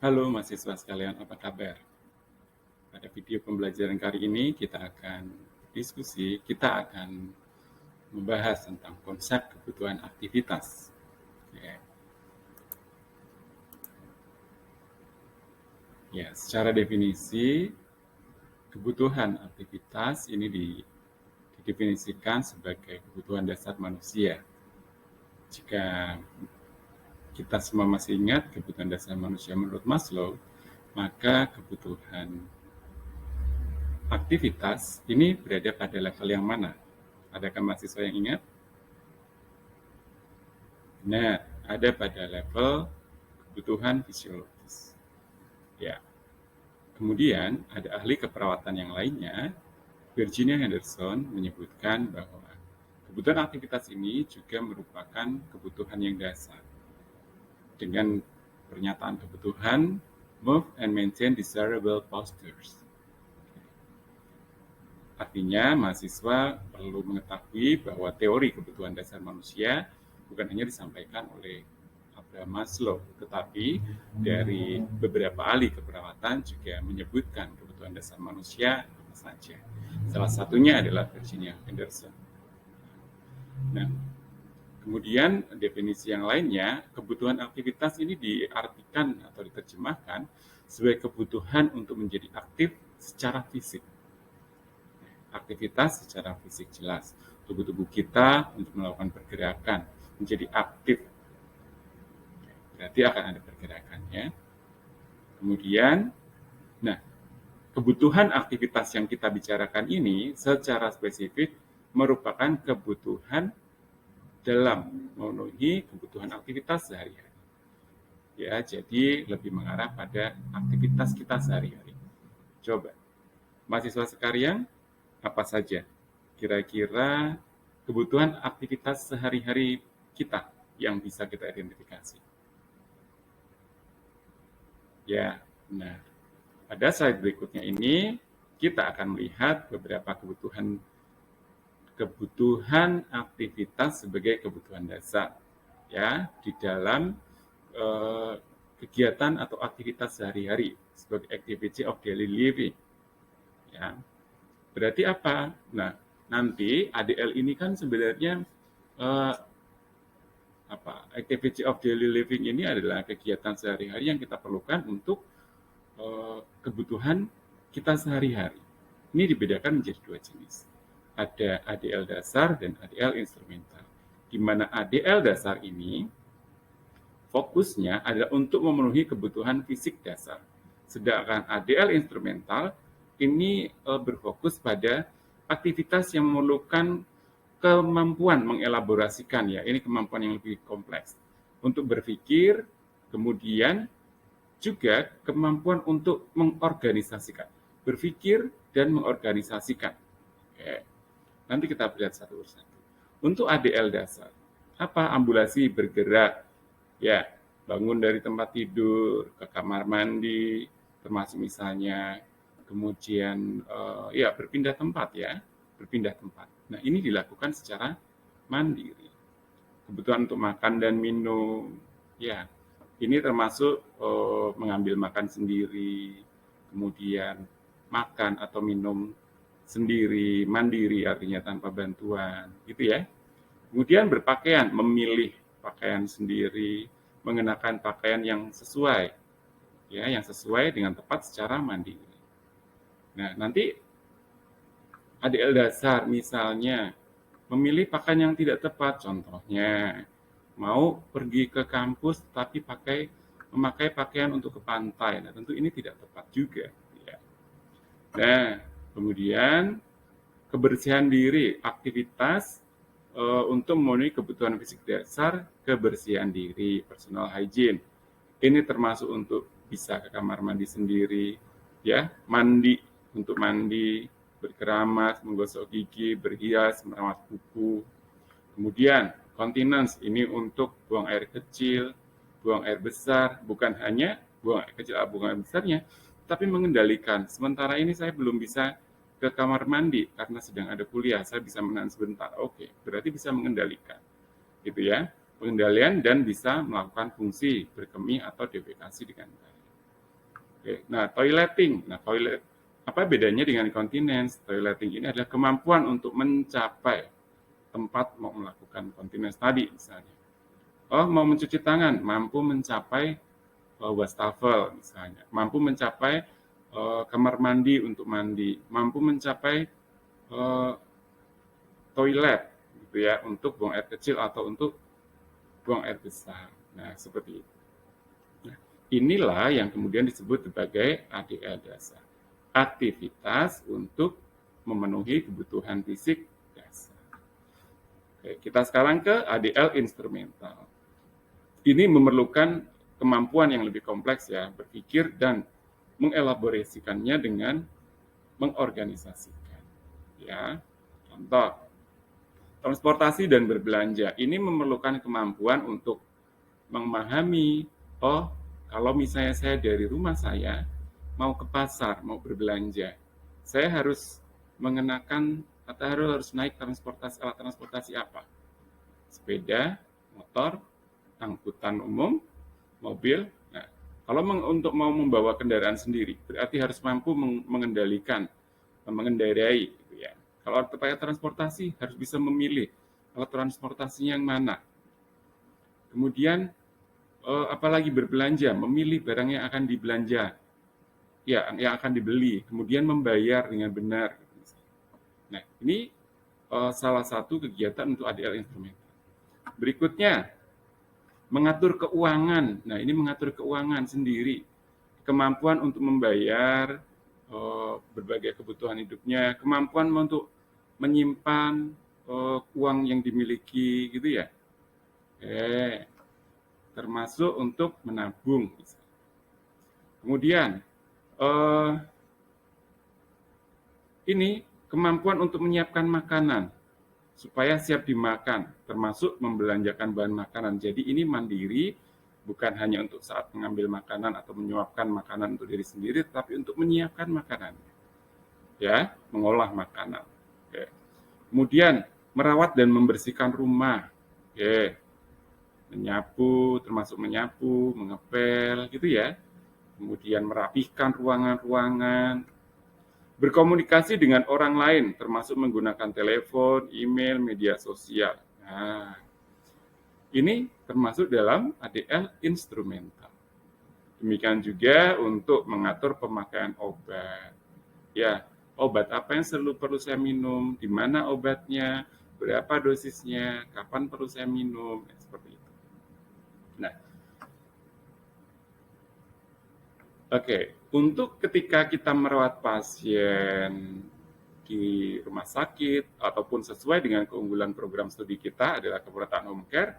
Halo mahasiswa sekalian, apa kabar? Pada video pembelajaran kali ini kita akan membahas tentang konsep kebutuhan aktivitas. Ya, secara definisi kebutuhan aktivitas ini didefinisikan sebagai kebutuhan dasar manusia. Jika kita semua masih ingat kebutuhan dasar manusia menurut Maslow, maka kebutuhan aktivitas ini berada pada level yang mana? Adakah mahasiswa yang ingat? Benar, ada pada level kebutuhan fisiologis. Ya. Kemudian ada ahli keperawatan yang lainnya, Virginia Henderson menyebutkan bahwa kebutuhan aktivitas ini juga merupakan kebutuhan yang dasar. Dengan pernyataan kebutuhan move and maintain desirable postures. Artinya, mahasiswa perlu mengetahui bahwa teori kebutuhan dasar manusia bukan hanya disampaikan oleh Abraham Maslow, tetapi dari beberapa ahli keperawatan juga menyebutkan kebutuhan dasar manusia apa saja. Salah satunya adalah Virginia Henderson. Nah, kemudian definisi yang lainnya, kebutuhan aktivitas ini diartikan atau diterjemahkan sebagai kebutuhan untuk menjadi aktif secara fisik. Aktivitas secara fisik jelas. Tubuh-tubuh kita untuk melakukan pergerakan, menjadi aktif. Berarti akan ada pergerakannya. Kemudian, kebutuhan aktivitas yang kita bicarakan ini secara spesifik merupakan kebutuhan dalam memenuhi kebutuhan aktivitas sehari-hari. Ya, jadi lebih mengarah pada aktivitas kita sehari-hari. Coba, mahasiswa sekalian, apa saja kira-kira kebutuhan aktivitas sehari-hari kita yang bisa kita identifikasi? Ya, benar. Pada slide berikutnya ini kita akan melihat beberapa kebutuhan aktivitas sebagai kebutuhan dasar ya di dalam kegiatan atau aktivitas sehari-hari sebagai activity of daily living. Ya. Berarti apa? Nah, nanti ADL ini kan sebenarnya activity of daily living ini adalah kegiatan sehari-hari yang kita perlukan untuk kebutuhan kita sehari-hari. Ini dibedakan menjadi dua jenis. Ada ADL dasar dan ADL instrumental. Di mana ADL dasar ini fokusnya adalah untuk memenuhi kebutuhan fisik dasar. Sedangkan ADL instrumental ini berfokus pada aktivitas yang memerlukan kemampuan mengelaborasikan ya. Ini kemampuan yang lebih kompleks untuk berpikir, kemudian juga kemampuan untuk mengorganisasikan, berpikir dan mengorganisasikan. Oke. Nanti kita lihat satu persatu. Untuk ADL dasar, apa? Ambulasi bergerak, ya, bangun dari tempat tidur ke kamar mandi, termasuk misalnya kemudian berpindah tempat ya, berpindah tempat. Nah, ini dilakukan secara mandiri. Kebutuhan untuk makan dan minum, ya, ini termasuk mengambil makan sendiri, kemudian makan atau minum sendiri, mandiri artinya tanpa bantuan, gitu ya. Kemudian berpakaian, memilih pakaian sendiri, mengenakan pakaian yang sesuai, ya, yang sesuai dengan tepat secara mandiri. Nah, nanti ADL dasar misalnya memilih pakaian yang tidak tepat, contohnya mau pergi ke kampus tapi memakai pakaian untuk ke pantai. Nah, tentu ini tidak tepat juga. Ya. Nah, kemudian kebersihan diri, aktivitas untuk memenuhi kebutuhan fisik dasar, kebersihan diri, personal hygiene. Ini termasuk untuk bisa ke kamar mandi sendiri, ya, mandi untuk mandi, berkeramas, menggosok gigi, berhias, merawat kuku. Kemudian continence ini untuk buang air kecil, buang air besar, bukan hanya buang air kecil, buang air besarnya, tapi mengendalikan. Sementara ini saya belum bisa ke kamar mandi karena sedang ada kuliah, saya bisa menahan sebentar. Oke, berarti bisa mengendalikan. Gitu ya. Pengendalian dan bisa melakukan fungsi berkemih atau defekasi dengan baik. Oke. Nah, toileting. Nah, apa bedanya dengan continence? Toileting ini adalah kemampuan untuk mencapai tempat mau melakukan continence tadi misalnya. Oh, mau mencuci tangan, mampu mencapai wastafel misalnya, mampu mencapai kamar mandi untuk mandi, mampu mencapai eh, toilet gitu ya untuk buang air kecil atau untuk buang air besar. Nah, seperti itu. Nah, inilah yang kemudian disebut sebagai ADL dasar. Aktivitas untuk memenuhi kebutuhan fisik dasar. Oke, kita sekarang ke ADL instrumental. Ini memerlukan kemampuan yang lebih kompleks ya, berpikir dan mengelaborasikannya dengan mengorganisasikan. Ya, contoh, transportasi dan berbelanja ini memerlukan kemampuan untuk memahami, oh kalau misalnya saya dari rumah saya mau ke pasar, mau berbelanja, saya harus mengenakan atau harus naik alat transportasi apa? Sepeda, motor, angkutan umum, mobil. Nah, kalau untuk mau membawa kendaraan sendiri, berarti harus mampu mengendalikan, mengendarai, gitu ya. Kalau terkait transportasi, harus bisa memilih alat transportasinya yang mana. Kemudian, apalagi berbelanja, memilih barang yang akan dibelanja, ya, yang akan dibeli, kemudian membayar dengan benar. Nah, ini salah satu kegiatan untuk ADL instrumental. Berikutnya, mengatur keuangan. Nah, ini mengatur keuangan sendiri. Kemampuan untuk membayar berbagai kebutuhan hidupnya, kemampuan untuk menyimpan uang yang dimiliki gitu ya. Termasuk untuk menabung. Kemudian ini kemampuan untuk menyiapkan makanan supaya siap dimakan, termasuk membelanjakan bahan makanan. Jadi ini mandiri, bukan hanya untuk saat mengambil makanan atau menyuapkan makanan untuk diri sendiri, tetapi untuk menyiapkan makanan, ya, mengolah makanan. Oke. Kemudian merawat dan membersihkan rumah, oke, menyapu, termasuk menyapu, mengepel, gitu ya. Kemudian merapihkan ruangan-ruangan, berkomunikasi dengan orang lain, termasuk menggunakan telepon, email, media sosial. Nah, ini termasuk dalam ADL instrumental. Demikian juga untuk mengatur pemakaian obat. Ya, obat apa yang perlu saya minum, di mana obatnya, berapa dosisnya, kapan perlu saya minum, seperti itu. Nah, oke, untuk ketika kita merawat pasien di rumah sakit ataupun sesuai dengan keunggulan program studi kita adalah keperawatan home care.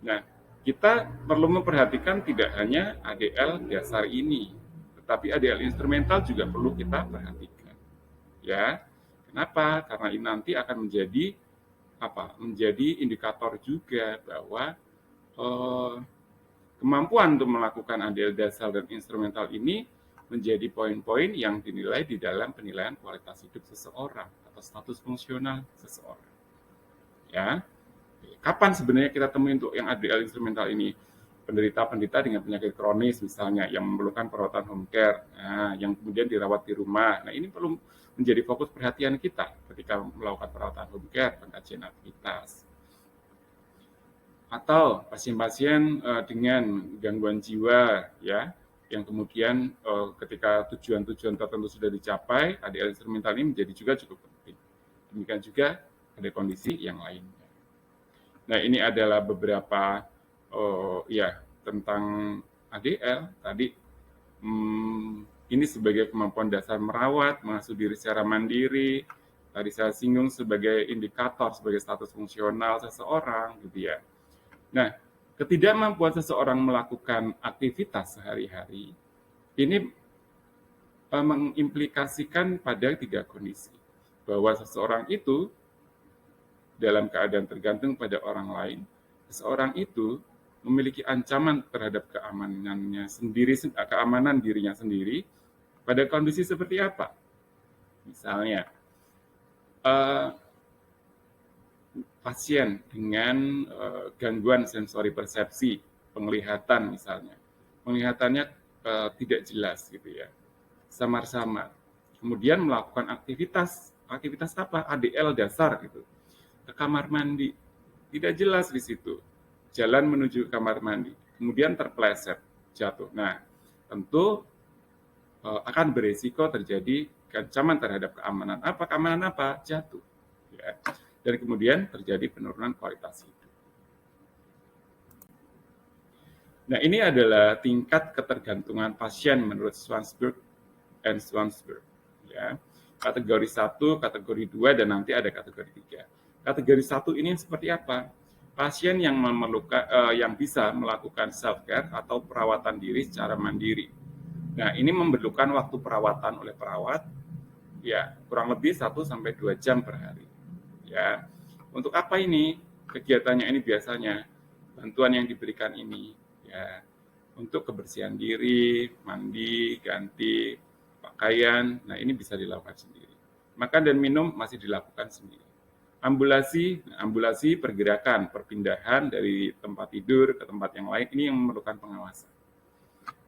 Nah, kita perlu memperhatikan tidak hanya ADL dasar ini, tetapi ADL instrumental juga perlu kita perhatikan. Ya, kenapa? Karena ini nanti akan menjadi apa? Menjadi indikator juga bahwa kemampuan untuk melakukan ADL dasar dan instrumental ini menjadi poin-poin yang dinilai di dalam penilaian kualitas hidup seseorang atau status fungsional seseorang. Ya, kapan sebenarnya kita temui untuk yang ADL instrumental ini? Penderita-penderita dengan penyakit kronis misalnya yang memerlukan perawatan home care, nah, yang kemudian dirawat di rumah. Nah, ini perlu menjadi fokus perhatian kita ketika melakukan perawatan home care, pengkajian aktivitas. Atau pasien-pasien dengan gangguan jiwa ya, yang kemudian ketika tujuan-tujuan tertentu sudah dicapai, ADL instrumental ini menjadi juga cukup penting. Demikian juga ada kondisi yang lainnya. Nah, ini adalah beberapa ya tentang ADL tadi. Ini sebagai kemampuan dasar merawat, mengasuh diri secara mandiri. Tadi saya singgung sebagai indikator, sebagai status fungsional seseorang, gitu ya. Nah, ketidakmampuan seseorang melakukan aktivitas sehari-hari ini mengimplikasikan pada 3 kondisi. Bahwa seseorang itu dalam keadaan tergantung pada orang lain, seseorang itu memiliki ancaman terhadap keamanannya sendiri, keamanan dirinya sendiri pada kondisi seperti apa? Misalnya, pasien dengan gangguan sensori persepsi, penglihatan misalnya. Penglihatannya tidak jelas gitu ya, samar-samar. Kemudian melakukan aktivitas apa? ADL dasar gitu, ke kamar mandi, tidak jelas di situ. Jalan menuju kamar mandi, kemudian terpeleset, jatuh. Nah, tentu akan beresiko terjadi ancaman terhadap keamanan apa? Jatuh. Ya. Dan kemudian terjadi penurunan kualitas hidup. Nah, ini adalah tingkat ketergantungan pasien menurut Swansberg and Swansberg. Ya. Kategori 1, kategori 2, dan nanti ada kategori 3. Kategori 1 ini seperti apa? Pasien yang yang bisa melakukan self-care atau perawatan diri secara mandiri. Nah, ini memerlukan waktu perawatan oleh perawat, ya kurang lebih 1-2 jam per hari. Ya, untuk apa ini? Kegiatannya ini biasanya bantuan yang diberikan ini, ya, untuk kebersihan diri, mandi, ganti pakaian. Nah, ini bisa dilakukan sendiri. Makan dan minum masih dilakukan sendiri. Ambulasi pergerakan, perpindahan dari tempat tidur ke tempat yang lain, ini yang memerlukan pengawasan.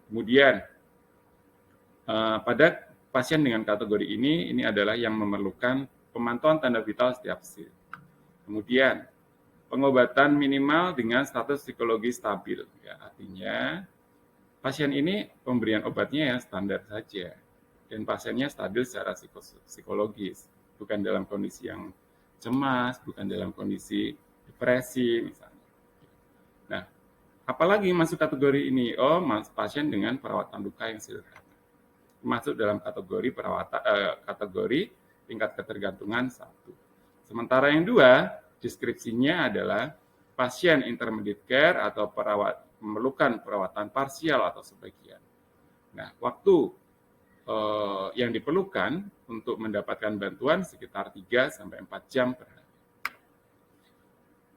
Kemudian pada pasien dengan kategori ini adalah yang memerlukan pemantauan tanda vital setiap shift. Kemudian pengobatan minimal dengan status psikologi stabil. Ya, artinya pasien ini pemberian obatnya ya standar saja, dan pasiennya stabil secara psikologis, bukan dalam kondisi yang cemas, bukan dalam kondisi depresi misalnya. Nah, apalagi masuk kategori ini? Oh, pasien dengan perawatan luka yang sederhana, masuk dalam kategori tingkat ketergantungan 1. Sementara yang 2, deskripsinya adalah pasien intermediate care atau memerlukan perawatan parsial atau sebagian. Nah, waktu yang diperlukan untuk mendapatkan bantuan sekitar 3-4 jam per hari.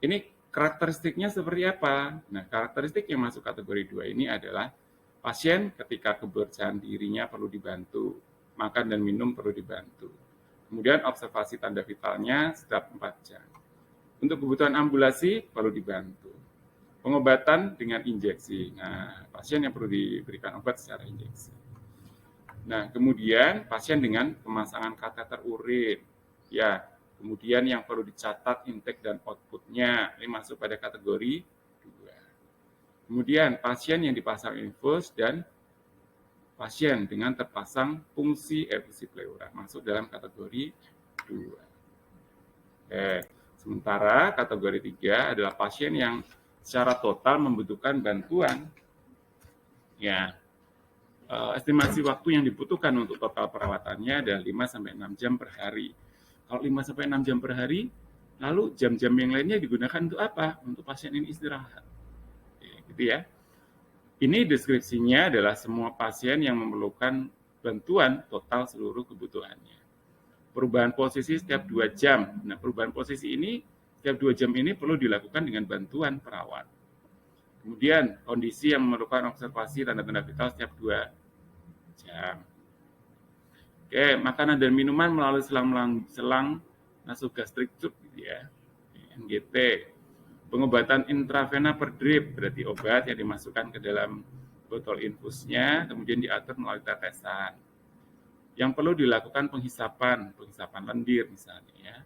Ini karakteristiknya seperti apa? Nah, karakteristik yang masuk kategori 2 ini adalah pasien ketika kebersihan dirinya perlu dibantu, makan dan minum perlu dibantu. Kemudian observasi tanda vitalnya setiap 4 jam. Untuk kebutuhan ambulasi perlu dibantu. Pengobatan dengan injeksi. Nah, pasien yang perlu diberikan obat secara injeksi. Nah, kemudian pasien dengan pemasangan kateter urin. Ya, kemudian yang perlu dicatat intake dan outputnya. Ini masuk pada kategori 2. Kemudian pasien yang dipasang infus dan pasien dengan terpasang fungsi efusi pleura masuk dalam kategori 2. Sementara kategori 3 adalah pasien yang secara total membutuhkan bantuan. Ya, estimasi waktu yang dibutuhkan untuk total perawatannya adalah 5-6 jam per hari. Kalau 5-6 jam per hari, lalu jam-jam yang lainnya digunakan untuk apa? Untuk pasien ini istirahat. Gitu ya. Ini deskripsinya adalah semua pasien yang memerlukan bantuan total seluruh kebutuhannya. Perubahan posisi setiap 2 jam. Nah, perubahan posisi ini setiap 2 jam ini perlu dilakukan dengan bantuan perawat. Kemudian, kondisi yang memerlukan observasi tanda-tanda vital setiap 2 jam. Oke, makanan dan minuman melalui selang nasogastrik tube gitu ya. NGT. Pengobatan intravena per drip, berarti obat yang dimasukkan ke dalam botol infusnya, kemudian diatur melalui tetesan. Yang perlu dilakukan penghisapan lendir misalnya ya.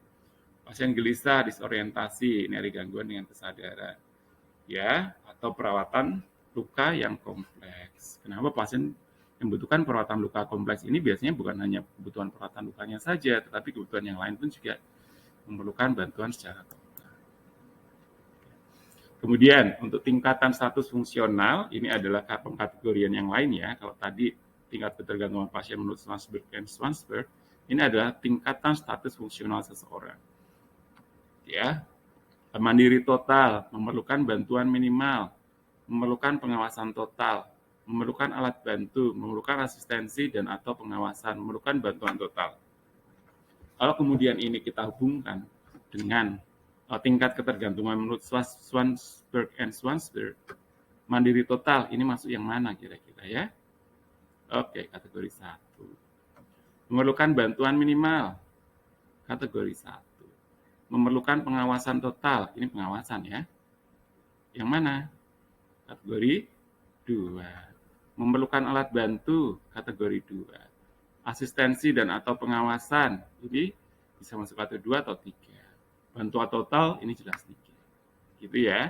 Pasien gelisah, disorientasi, ini ada gangguan dengan kesadaran. Ya, atau perawatan luka yang kompleks. Kenapa pasien yang membutuhkan perawatan luka kompleks ini biasanya bukan hanya kebutuhan perawatan lukanya saja, tetapi kebutuhan yang lain pun juga memerlukan bantuan secara total. Kemudian untuk tingkatan status fungsional, ini adalah pengkategorian yang lain ya. Kalau tadi tingkat ketergantungan pasien menurut Swansberg dan Swansberg, ini adalah tingkatan status fungsional seseorang. Ya, mandiri total, memerlukan bantuan minimal, memerlukan pengawasan total, memerlukan alat bantu, memerlukan asistensi dan atau pengawasan, memerlukan bantuan total. Kalau kemudian ini kita hubungkan dengan tingkat ketergantungan menurut Swansberg and Swansberg, mandiri total, ini masuk yang mana kira-kira ya? Oke, kategori 1. Memerlukan bantuan minimal, kategori 1. Memerlukan pengawasan total, ini pengawasan ya. Yang mana? Kategori 2. Memerlukan alat bantu, kategori 2. Asistensi dan atau pengawasan, ini bisa masuk kategori 2 atau 3. Bantuan total, ini jelas 3. Gitu ya,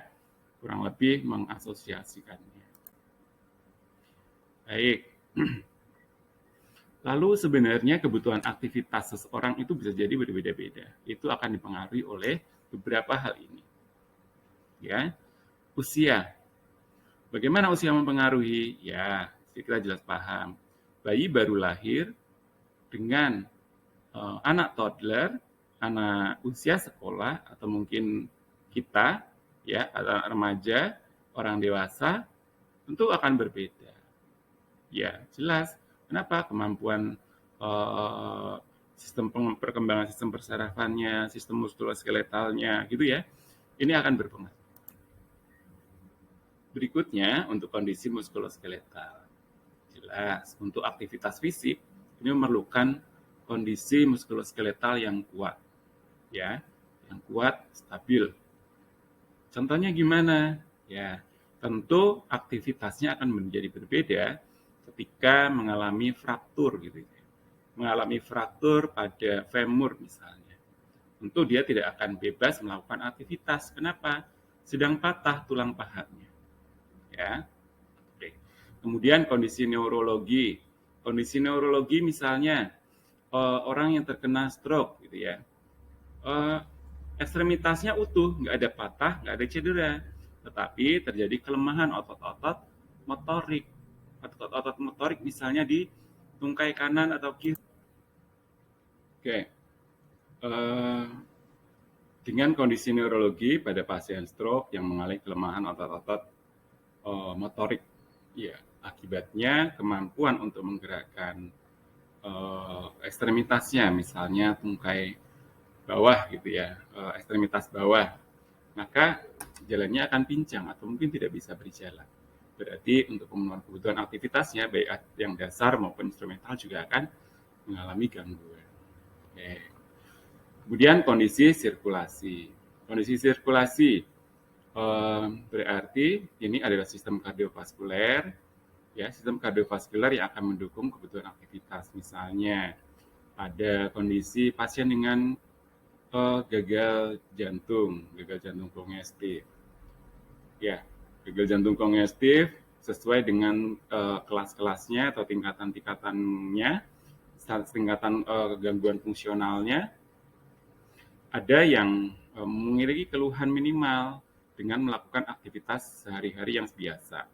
kurang lebih mengasosiasikannya. Baik. Lalu sebenarnya kebutuhan aktivitas seseorang itu bisa jadi berbeda-beda. Itu akan dipengaruhi oleh beberapa hal ini. Ya, usia. Bagaimana usia mempengaruhi? Ya, kita jelas paham. Bayi baru lahir dengan anak toddler, anak usia sekolah, atau mungkin kita, ya, atau remaja, orang dewasa, tentu akan berbeda. Ya, jelas. Kenapa? Kemampuan sistem perkembangan sistem persarafannya, sistem muskuloskeletalnya, gitu ya. Ini akan berpengaruh. Berikutnya, untuk kondisi muskuloskeletal. Jelas, untuk aktivitas fisik, ini memerlukan kondisi muskuloskeletal yang kuat. Ya, yang kuat, stabil. Contohnya gimana? Ya, tentu aktivitasnya akan menjadi berbeda ketika mengalami fraktur gitu ya. Mengalami fraktur pada femur misalnya. Tentu dia tidak akan bebas melakukan aktivitas. Kenapa? Sedang patah tulang pahanya. Ya. Oke. Kemudian kondisi neurologi. Kondisi neurologi misalnya orang yang terkena stroke gitu ya. Ekstremitasnya utuh, nggak ada patah, nggak ada cedera, tetapi terjadi kelemahan otot-otot motorik. Otot-otot motorik misalnya di tungkai kanan atau kiri. Oke. Dengan kondisi neurologi pada pasien stroke yang mengalami kelemahan otot-otot motorik, ya, akibatnya kemampuan untuk menggerakkan ekstremitasnya, misalnya tungkai bawah gitu ya, ekstremitas bawah, maka jalannya akan pincang atau mungkin tidak bisa berjalan. Berarti untuk pemenuhan kebutuhan aktivitasnya, baik yang dasar maupun instrumental juga akan mengalami gangguan. Oke. Kemudian kondisi sirkulasi. Kondisi sirkulasi berarti ini adalah sistem kardiovaskuler, ya, sistem kardiovaskuler yang akan mendukung kebutuhan aktivitas. Misalnya ada kondisi pasien dengan gagal jantung kongestif. Ya, gagal jantung kongestif sesuai dengan kelas-kelasnya atau tingkatan-tingkatannya, tingkatan gangguan fungsionalnya. Ada yang memiliki keluhan minimal dengan melakukan aktivitas sehari-hari yang biasa.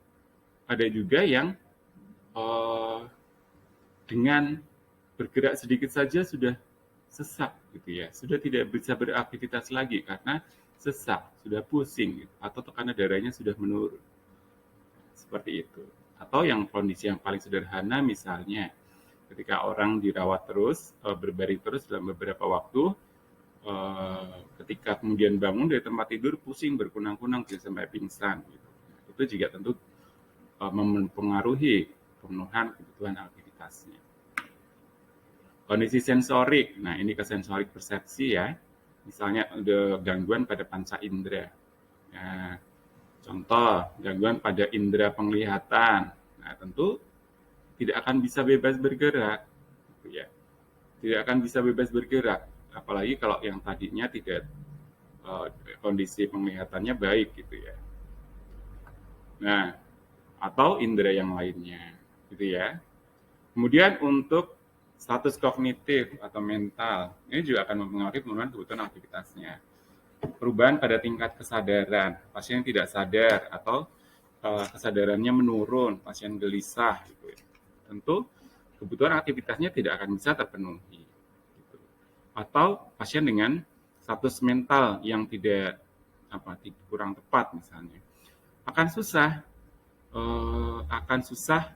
Ada juga yang dengan bergerak sedikit saja sudah sesak gitu ya, sudah tidak bisa beraktivitas lagi karena sesak, sudah pusing gitu, atau tekanan darahnya sudah menurun. Seperti itu. Atau yang kondisi yang paling sederhana misalnya ketika orang dirawat terus, berbaring terus dalam beberapa waktu, ketika kemudian bangun dari tempat tidur pusing berkunang-kunang bisa sampai pingsan gitu. Itu juga tentu mempengaruhi pemenuhan kebutuhan aktivitasnya. Kondisi sensorik, nah ini ke sensorik persepsi ya, misalnya ada gangguan pada panca indera. Nah, contoh gangguan pada indera penglihatan, nah tentu tidak akan bisa bebas bergerak, gitu ya. Tidak akan bisa bebas bergerak, apalagi kalau yang tadinya tidak kondisi penglihatannya baik gitu ya. Nah, atau indera yang lainnya, gitu ya. Kemudian untuk status kognitif atau mental, ini juga akan mempengaruhi pemenuhan kebutuhan aktivitasnya. Perubahan pada tingkat kesadaran, pasien tidak sadar atau kesadarannya menurun, pasien gelisah, gitu. Tentu kebutuhan aktivitasnya tidak akan bisa terpenuhi. Gitu. Atau pasien dengan status mental yang tidak kurang tepat misalnya, akan susah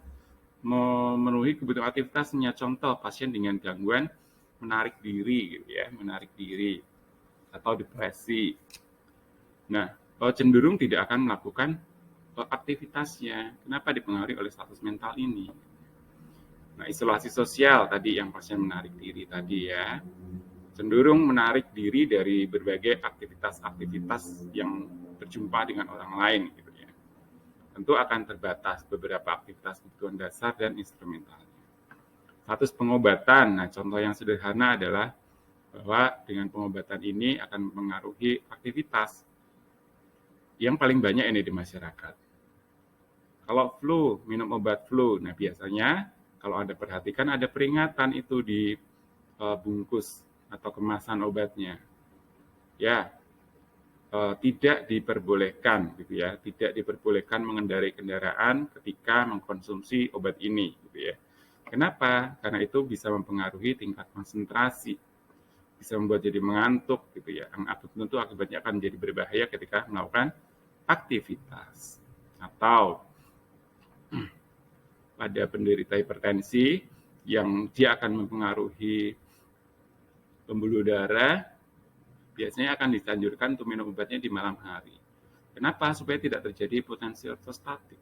memenuhi kebutuhan aktivitasnya. Contoh pasien dengan gangguan menarik diri gitu ya, menarik diri atau depresi. Nah, cenderung tidak akan melakukan aktivitasnya. Kenapa? Dipengaruhi oleh status mental ini. Nah, isolasi sosial tadi yang pasien menarik diri tadi ya, cenderung menarik diri dari berbagai aktivitas-aktivitas yang berjumpa dengan orang lain gitu ya. tentu akan terbatas beberapa aktivitas kebutuhan dasar dan instrumentalnya. Status pengobatan, nah contoh yang sederhana adalah bahwa dengan pengobatan ini akan mempengaruhi aktivitas yang paling banyak ini di masyarakat. Kalau flu, minum obat flu, nah biasanya kalau Anda perhatikan ada peringatan itu di bungkus atau kemasan obatnya. Ya, tidak diperbolehkan gitu ya, tidak diperbolehkan mengendarai kendaraan ketika mengkonsumsi obat ini gitu ya. Kenapa? Karena itu bisa mempengaruhi tingkat konsentrasi, bisa membuat jadi mengantuk gitu ya. Yang tentu akibatnya akan menjadi berbahaya ketika melakukan aktivitas. Atau pada penderita hipertensi yang dia akan mempengaruhi pembuluh darah, biasanya akan dianjurkan untuk minum obatnya di malam hari. Kenapa? Supaya tidak terjadi hipotensi ortostatik.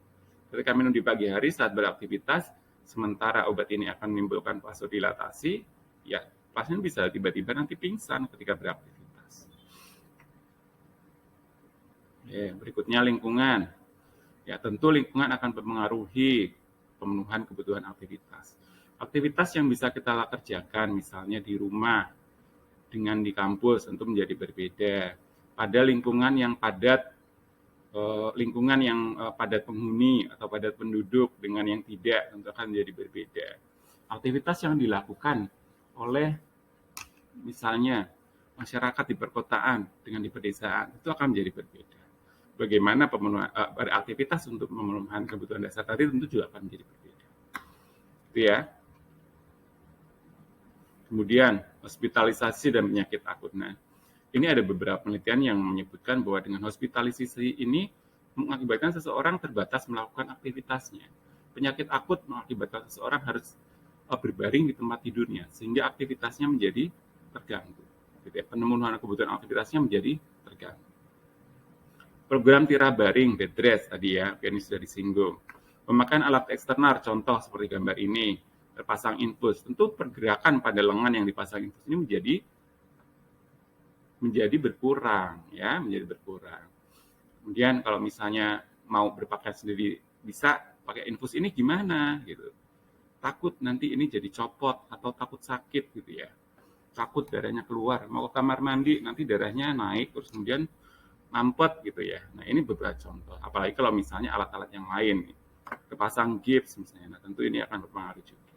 Ketika minum di pagi hari saat beraktivitas, sementara obat ini akan menimbulkan vasodilatasi, ya pasien bisa tiba-tiba nanti pingsan ketika beraktivitas. Berikutnya lingkungan. Ya, tentu lingkungan akan mempengaruhi pemenuhan kebutuhan aktivitas. Aktivitas yang bisa kita kerjakan misalnya di rumah dengan di kampus tentu menjadi berbeda. Pada lingkungan yang padat, padat penghuni atau padat penduduk dengan yang tidak tentu akan menjadi berbeda. Aktivitas yang dilakukan oleh misalnya masyarakat di perkotaan dengan di pedesaan itu akan menjadi berbeda. Bagaimana pemenuhan beraktivitas untuk memenuhi kebutuhan dasar tadi tentu juga akan menjadi berbeda. Itu ya. Kemudian hospitalisasi dan penyakit akut. Nah, ini ada beberapa penelitian yang menyebutkan bahwa dengan hospitalisasi ini mengakibatkan seseorang terbatas melakukan aktivitasnya. Penyakit akut mengakibatkan seseorang harus berbaring di tempat tidurnya sehingga aktivitasnya menjadi terganggu. Pemenuhan kebutuhan aktivitasnya menjadi terganggu. Program tirabaring, bed rest tadi ya, ini sudah disinggung. Pemakaian alat eksternal, contoh seperti gambar ini, terpasang infus. Tentu pergerakan pada lengan yang dipasang infus ini menjadi berkurang, ya, menjadi berkurang. Kemudian kalau misalnya mau berpakaian sendiri bisa pakai infus ini gimana gitu. Takut nanti ini jadi copot atau takut sakit gitu ya. Takut darahnya keluar, mau ke kamar mandi nanti darahnya naik terus kemudian mampet gitu ya. Nah, ini beberapa contoh. Apalagi kalau misalnya alat-alat yang lain, kepasang gips misalnya. Nah, tentu ini akan berpengaruh juga.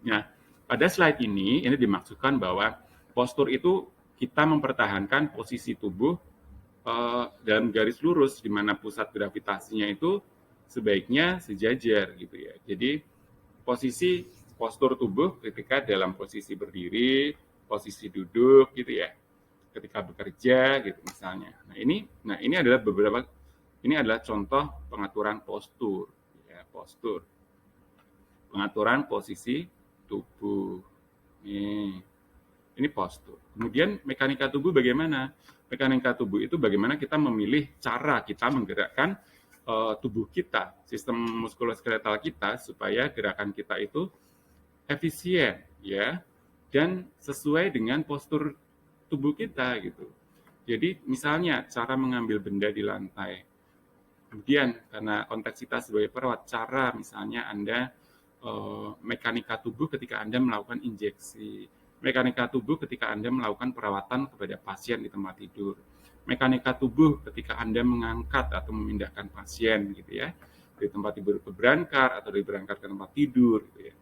Nah, pada slide ini dimaksudkan bahwa postur itu kita mempertahankan posisi tubuh dalam garis lurus, di mana pusat gravitasinya itu sebaiknya sejajar gitu ya. Jadi posisi postur tubuh ketika dalam posisi berdiri, posisi duduk gitu ya, ketika bekerja gitu misalnya. Nah ini adalah contoh pengaturan postur, ya, postur, pengaturan posisi tubuh. Ini postur. Kemudian mekanika tubuh bagaimana? Mekanika tubuh itu bagaimana kita memilih cara kita menggerakkan tubuh kita, sistem muskuloskeletal kita supaya gerakan kita itu efisien, ya, dan sesuai dengan postur tubuh kita gitu. Jadi misalnya cara mengambil benda di lantai. Kemudian karena konteks kita sebagai perawat, cara misalnya Anda mekanika tubuh ketika Anda melakukan injeksi, mekanika tubuh ketika Anda melakukan perawatan kepada pasien di tempat tidur, mekanika tubuh ketika Anda mengangkat atau memindahkan pasien gitu ya, dari tempat tidur ke brankar atau dari brankar ke tempat tidur gitu ya.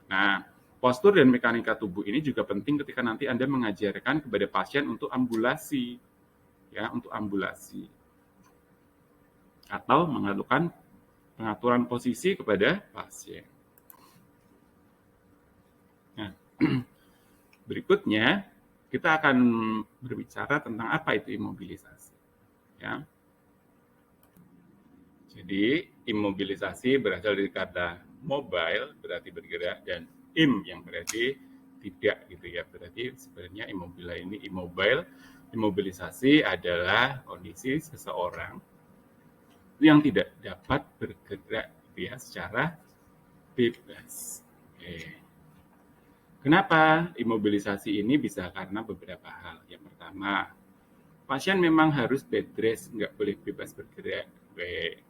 Nah, postur dan mekanika tubuh ini juga penting ketika nanti Anda mengajarkan kepada pasien untuk ambulasi, ya, untuk ambulasi atau melakukan pengaturan posisi kepada pasien. Nah, berikutnya kita akan berbicara tentang apa itu imobilisasi. Ya. Jadi imobilisasi berasal dari kata mobile berarti bergerak dan im yang berarti tidak gitu ya. Berarti sebenarnya imobilisasi adalah kondisi seseorang yang tidak dapat bergerak gitu ya secara bebas. Oke. Kenapa imobilisasi ini bisa? Karena beberapa hal. Yang pertama, Pasien memang harus bed rest, nggak boleh bebas bergerak. Baik.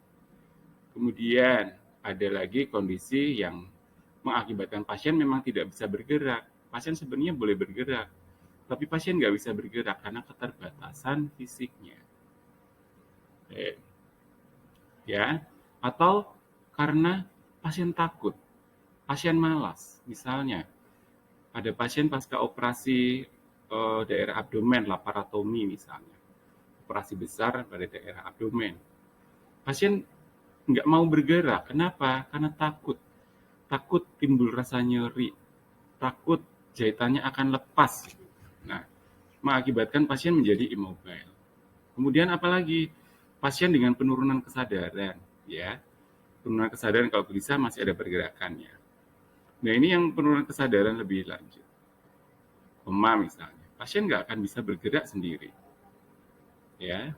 Kemudian ada lagi kondisi yang mengakibatkan pasien memang tidak bisa bergerak. Pasien sebenarnya boleh bergerak, tapi pasien nggak bisa bergerak karena keterbatasan fisiknya. Baik. Ya, atau karena pasien takut, pasien malas. Misalnya, ada pasien pasca operasi daerah abdomen, laparotomi misalnya, operasi besar pada daerah abdomen. Pasien nggak mau bergerak, kenapa? Karena takut. Takut timbul rasa nyeri, takut jahitannya akan lepas. Nah, mengakibatkan pasien menjadi immobile. Kemudian apalagi pasien dengan penurunan kesadaran, ya. Penurunan kesadaran kalau bisa masih ada pergerakannya. Nah, ini yang penurunan kesadaran lebih lanjut. Koma misalnya, pasien nggak akan bisa bergerak sendiri, ya.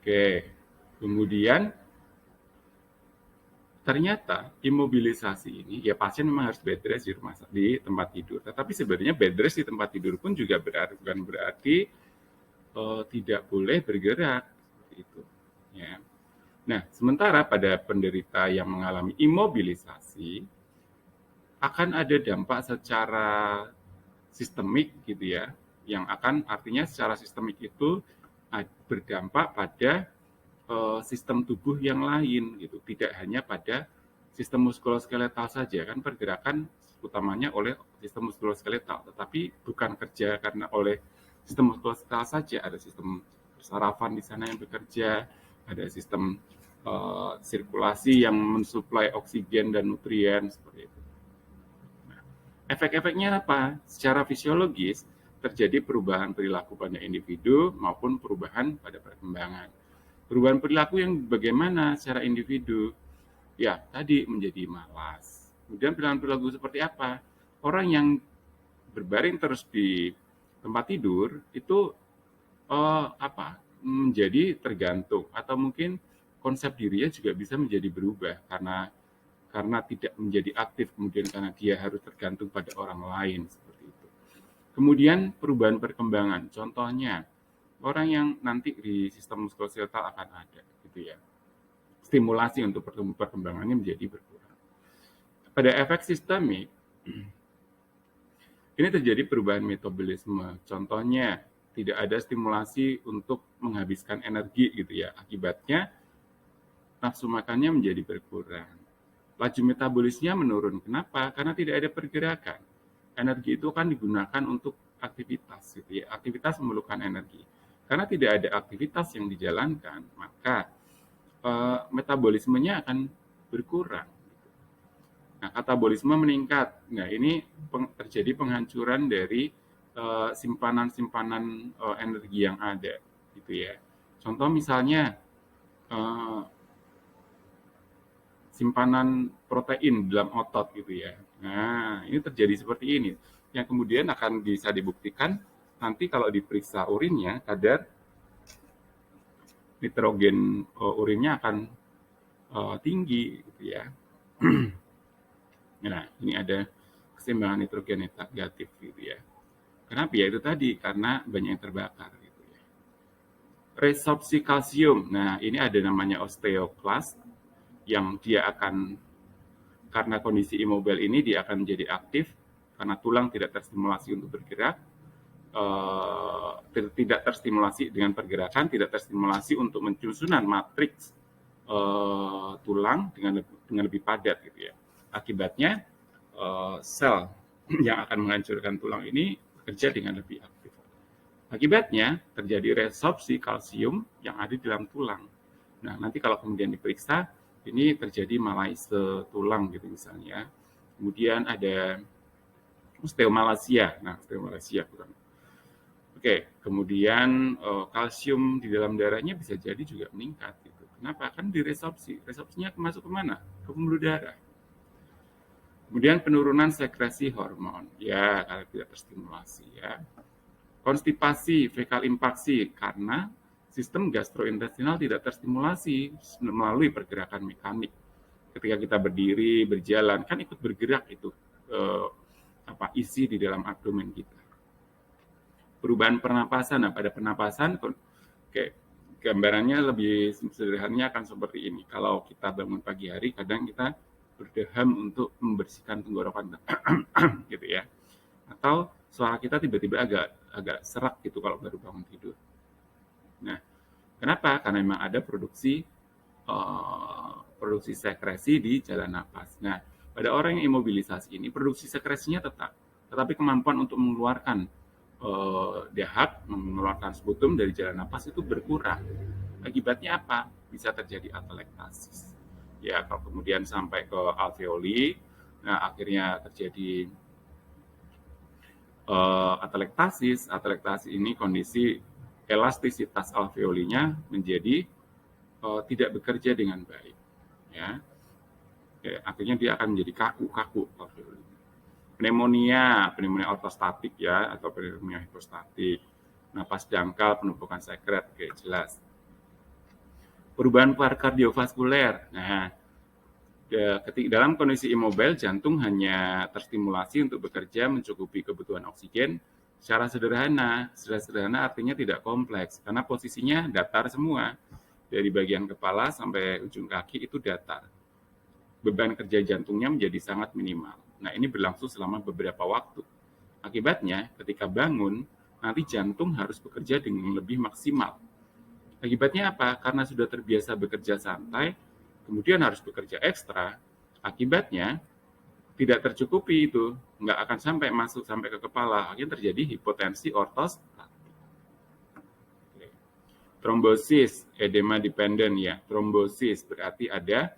Oke, kemudian ternyata imobilisasi ini, ya pasien memang harus bed rest di rumah di tempat tidur. Tetapi sebenarnya bed rest di tempat tidur pun juga bukan berarti tidak boleh bergerak seperti itu. Ya. Nah, sementara pada penderita yang mengalami imobilisasi akan ada dampak secara sistemik gitu ya, yang akan artinya secara sistemik itu berdampak pada sistem tubuh yang lain gitu, tidak hanya pada sistem muskuloskeletal saja kan pergerakan utamanya oleh sistem muskuloskeletal, tetapi bukan kerja karena oleh sistem muskuloskeletal saja, ada sistem sarafan di sana yang bekerja, ada sistem sirkulasi yang mensuplai oksigen dan nutrien seperti itu. Efek-efeknya apa? Secara fisiologis terjadi perubahan perilaku pada individu maupun perubahan pada perkembangan. Perubahan perilaku yang bagaimana secara individu? Ya, tadi menjadi malas. Kemudian perilaku seperti apa? Orang yang berbaring terus di tempat tidur itu menjadi tergantung atau mungkin konsep dirinya juga bisa menjadi berubah karena tidak menjadi aktif, kemudian karena dia harus tergantung pada orang lain seperti itu. Kemudian perubahan perkembangan, contohnya orang yang nanti di sistem muskuloskeletal akan ada gitu ya. Stimulasi untuk perkembangannya menjadi berkurang. Pada efek sistemik ini terjadi perubahan metabolisme. Contohnya tidak ada stimulasi untuk menghabiskan energi gitu ya. Akibatnya nafsu makannya menjadi berkurang. Laju metabolisnya menurun. Kenapa? Karena tidak ada pergerakan. Energi itu kan digunakan untuk aktivitas gitu ya. Aktivitas memerlukan energi. Karena tidak ada aktivitas yang dijalankan, maka metabolismenya akan berkurang. Nah, katabolisme meningkat. Nah, ini terjadi penghancuran dari simpanan-simpanan energi yang ada, gitu ya. Contoh misalnya simpanan protein dalam otot, gitu ya. Nah, ini terjadi seperti ini, yang kemudian akan bisa dibuktikan nanti kalau diperiksa urinnya, kadar nitrogen urinnya akan tinggi, gitu ya. Nah, ini ada keseimbangan nitrogen negatif gitu ya. Kenapa ya? Itu tadi karena banyak yang terbakar gitu ya. Resorpsi kalsium. Nah, ini ada namanya osteoklast yang dia akan karena kondisi immobile ini dia akan menjadi aktif karena tulang tidak terstimulasi untuk bergerak, tidak terstimulasi dengan pergerakan, tidak terstimulasi untuk penyusunan matriks tulang dengan lebih padat gitu ya. Akibatnya sel yang akan menghancurkan tulang ini bekerja dengan lebih aktif. Akibatnya terjadi resorpsi kalsium yang ada di dalam tulang. Nah, nanti kalau kemudian diperiksa, ini terjadi malaise tulang gitu misalnya. Kemudian ada osteomalacia. Nah, osteomalacia kurang. Oke, kemudian kalsium di dalam darahnya bisa jadi juga meningkat gitu. Kenapa? Kan diresorpsi. Resorpsinya masuk ke mana? Ke pembuluh darah. Kemudian penurunan sekresi hormon, ya karena tidak terstimulasi ya. Konstipasi, fekal impaksi karena sistem gastrointestinal tidak terstimulasi melalui pergerakan mekanik. Ketika kita berdiri, berjalan, kan ikut bergerak itu isi di dalam abdomen kita. perubahan pernapasan. Nah, pada pernapasan, kayak gambarannya lebih sederhananya akan seperti ini. Kalau kita bangun pagi hari, kadang kita berdeham untuk membersihkan tenggorokan, gitu ya. Atau suara kita tiba-tiba agak serak gitu kalau baru bangun tidur. Nah, kenapa? Karena memang ada produksi sekresi di jalan napas. Nah, pada orang yang imobilisasi ini produksi sekresinya tetap, tetapi kemampuan untuk mengeluarkan dahak, mengeluarkan sputum dari jalan napas itu berkurang. Akibatnya apa? Bisa terjadi atelektasis. Ya, kalau kemudian sampai ke alveoli, nah akhirnya terjadi atelektasis. Atelektasis ini kondisi elastisitas alveolinya menjadi tidak bekerja dengan baik. Ya, akhirnya dia akan menjadi kaku alveoli. Pneumonia ortostatik ya, atau pneumonia hipostatik. Napas dangkal, penumpukan sekret, oke jelas. Perubahan kardiovaskuler. Nah, ketika dalam kondisi immobile, jantung hanya terstimulasi untuk bekerja mencukupi kebutuhan oksigen secara sederhana. Secara sederhana artinya tidak kompleks, karena posisinya datar semua. Dari bagian kepala sampai ujung kaki itu datar. Beban kerja jantungnya menjadi sangat minimal. Nah, ini berlangsung selama beberapa waktu. Akibatnya, ketika bangun, nanti jantung harus bekerja dengan lebih maksimal. Akibatnya apa? Karena sudah terbiasa bekerja santai, kemudian harus bekerja ekstra. Akibatnya, tidak tercukupi itu. Nggak akan masuk sampai ke kepala. Akhirnya terjadi hipotensi ortostatik. Trombosis, edema dependent ya. Trombosis berarti ada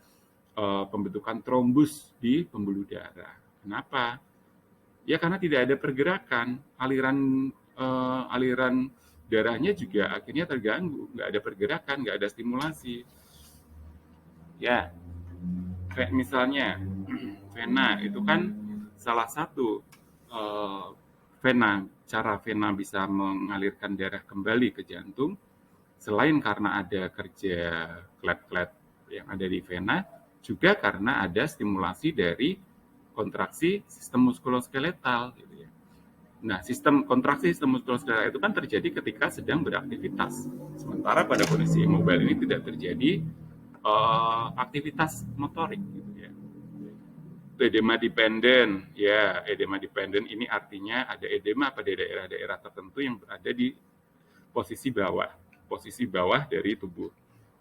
pembentukan trombus di pembuluh darah. Kenapa? Ya karena tidak ada pergerakan, aliran darahnya juga akhirnya terganggu, nggak ada pergerakan, nggak ada stimulasi. Ya, kayak misalnya vena itu kan salah satu cara vena bisa mengalirkan darah kembali ke jantung, selain karena ada kerja klet-klet yang ada di vena, juga karena ada stimulasi dari kontraksi sistem muskuloskeletal gitu ya. Nah, kontraksi sistem muskuloskeletal itu kan terjadi ketika sedang beraktivitas. Sementara pada kondisi immobile ini tidak terjadi aktivitas motorik gitu ya. Edema dependent, ya edema dependent ini artinya ada edema pada daerah-daerah tertentu yang berada di posisi bawah dari tubuh.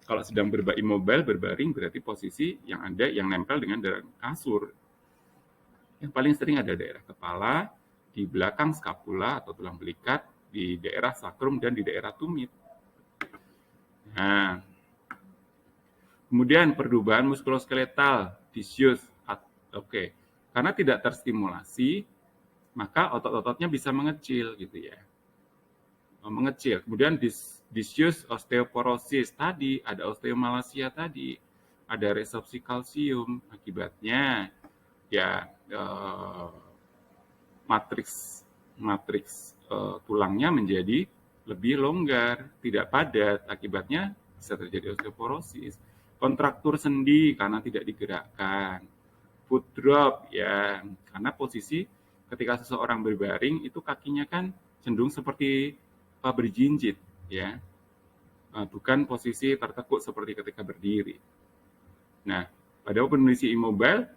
Kalau sedang immobile, berbaring berarti posisi yang nempel dengan daerah kasur. Yang paling sering ada daerah kepala, di belakang skapula atau tulang belikat, di daerah sakrum dan di daerah tumit. Nah, kemudian perubahan muskuloskeletal, disuse, oke. Karena tidak terstimulasi, maka otot-ototnya bisa mengecil gitu ya. Mengecil. Kemudian disuse osteoporosis tadi, ada osteomalacia tadi, ada resorpsi kalsium, akibatnya ya matriks tulangnya menjadi lebih longgar, tidak padat, akibatnya bisa terjadi osteoporosis. Kontraktur sendi karena tidak digerakkan. Foot drop ya, karena posisi ketika seseorang berbaring itu kakinya kan cenderung seperti berjinjit ya. Bukan posisi tertekuk seperti ketika berdiri. Nah, pada kondisi immobile,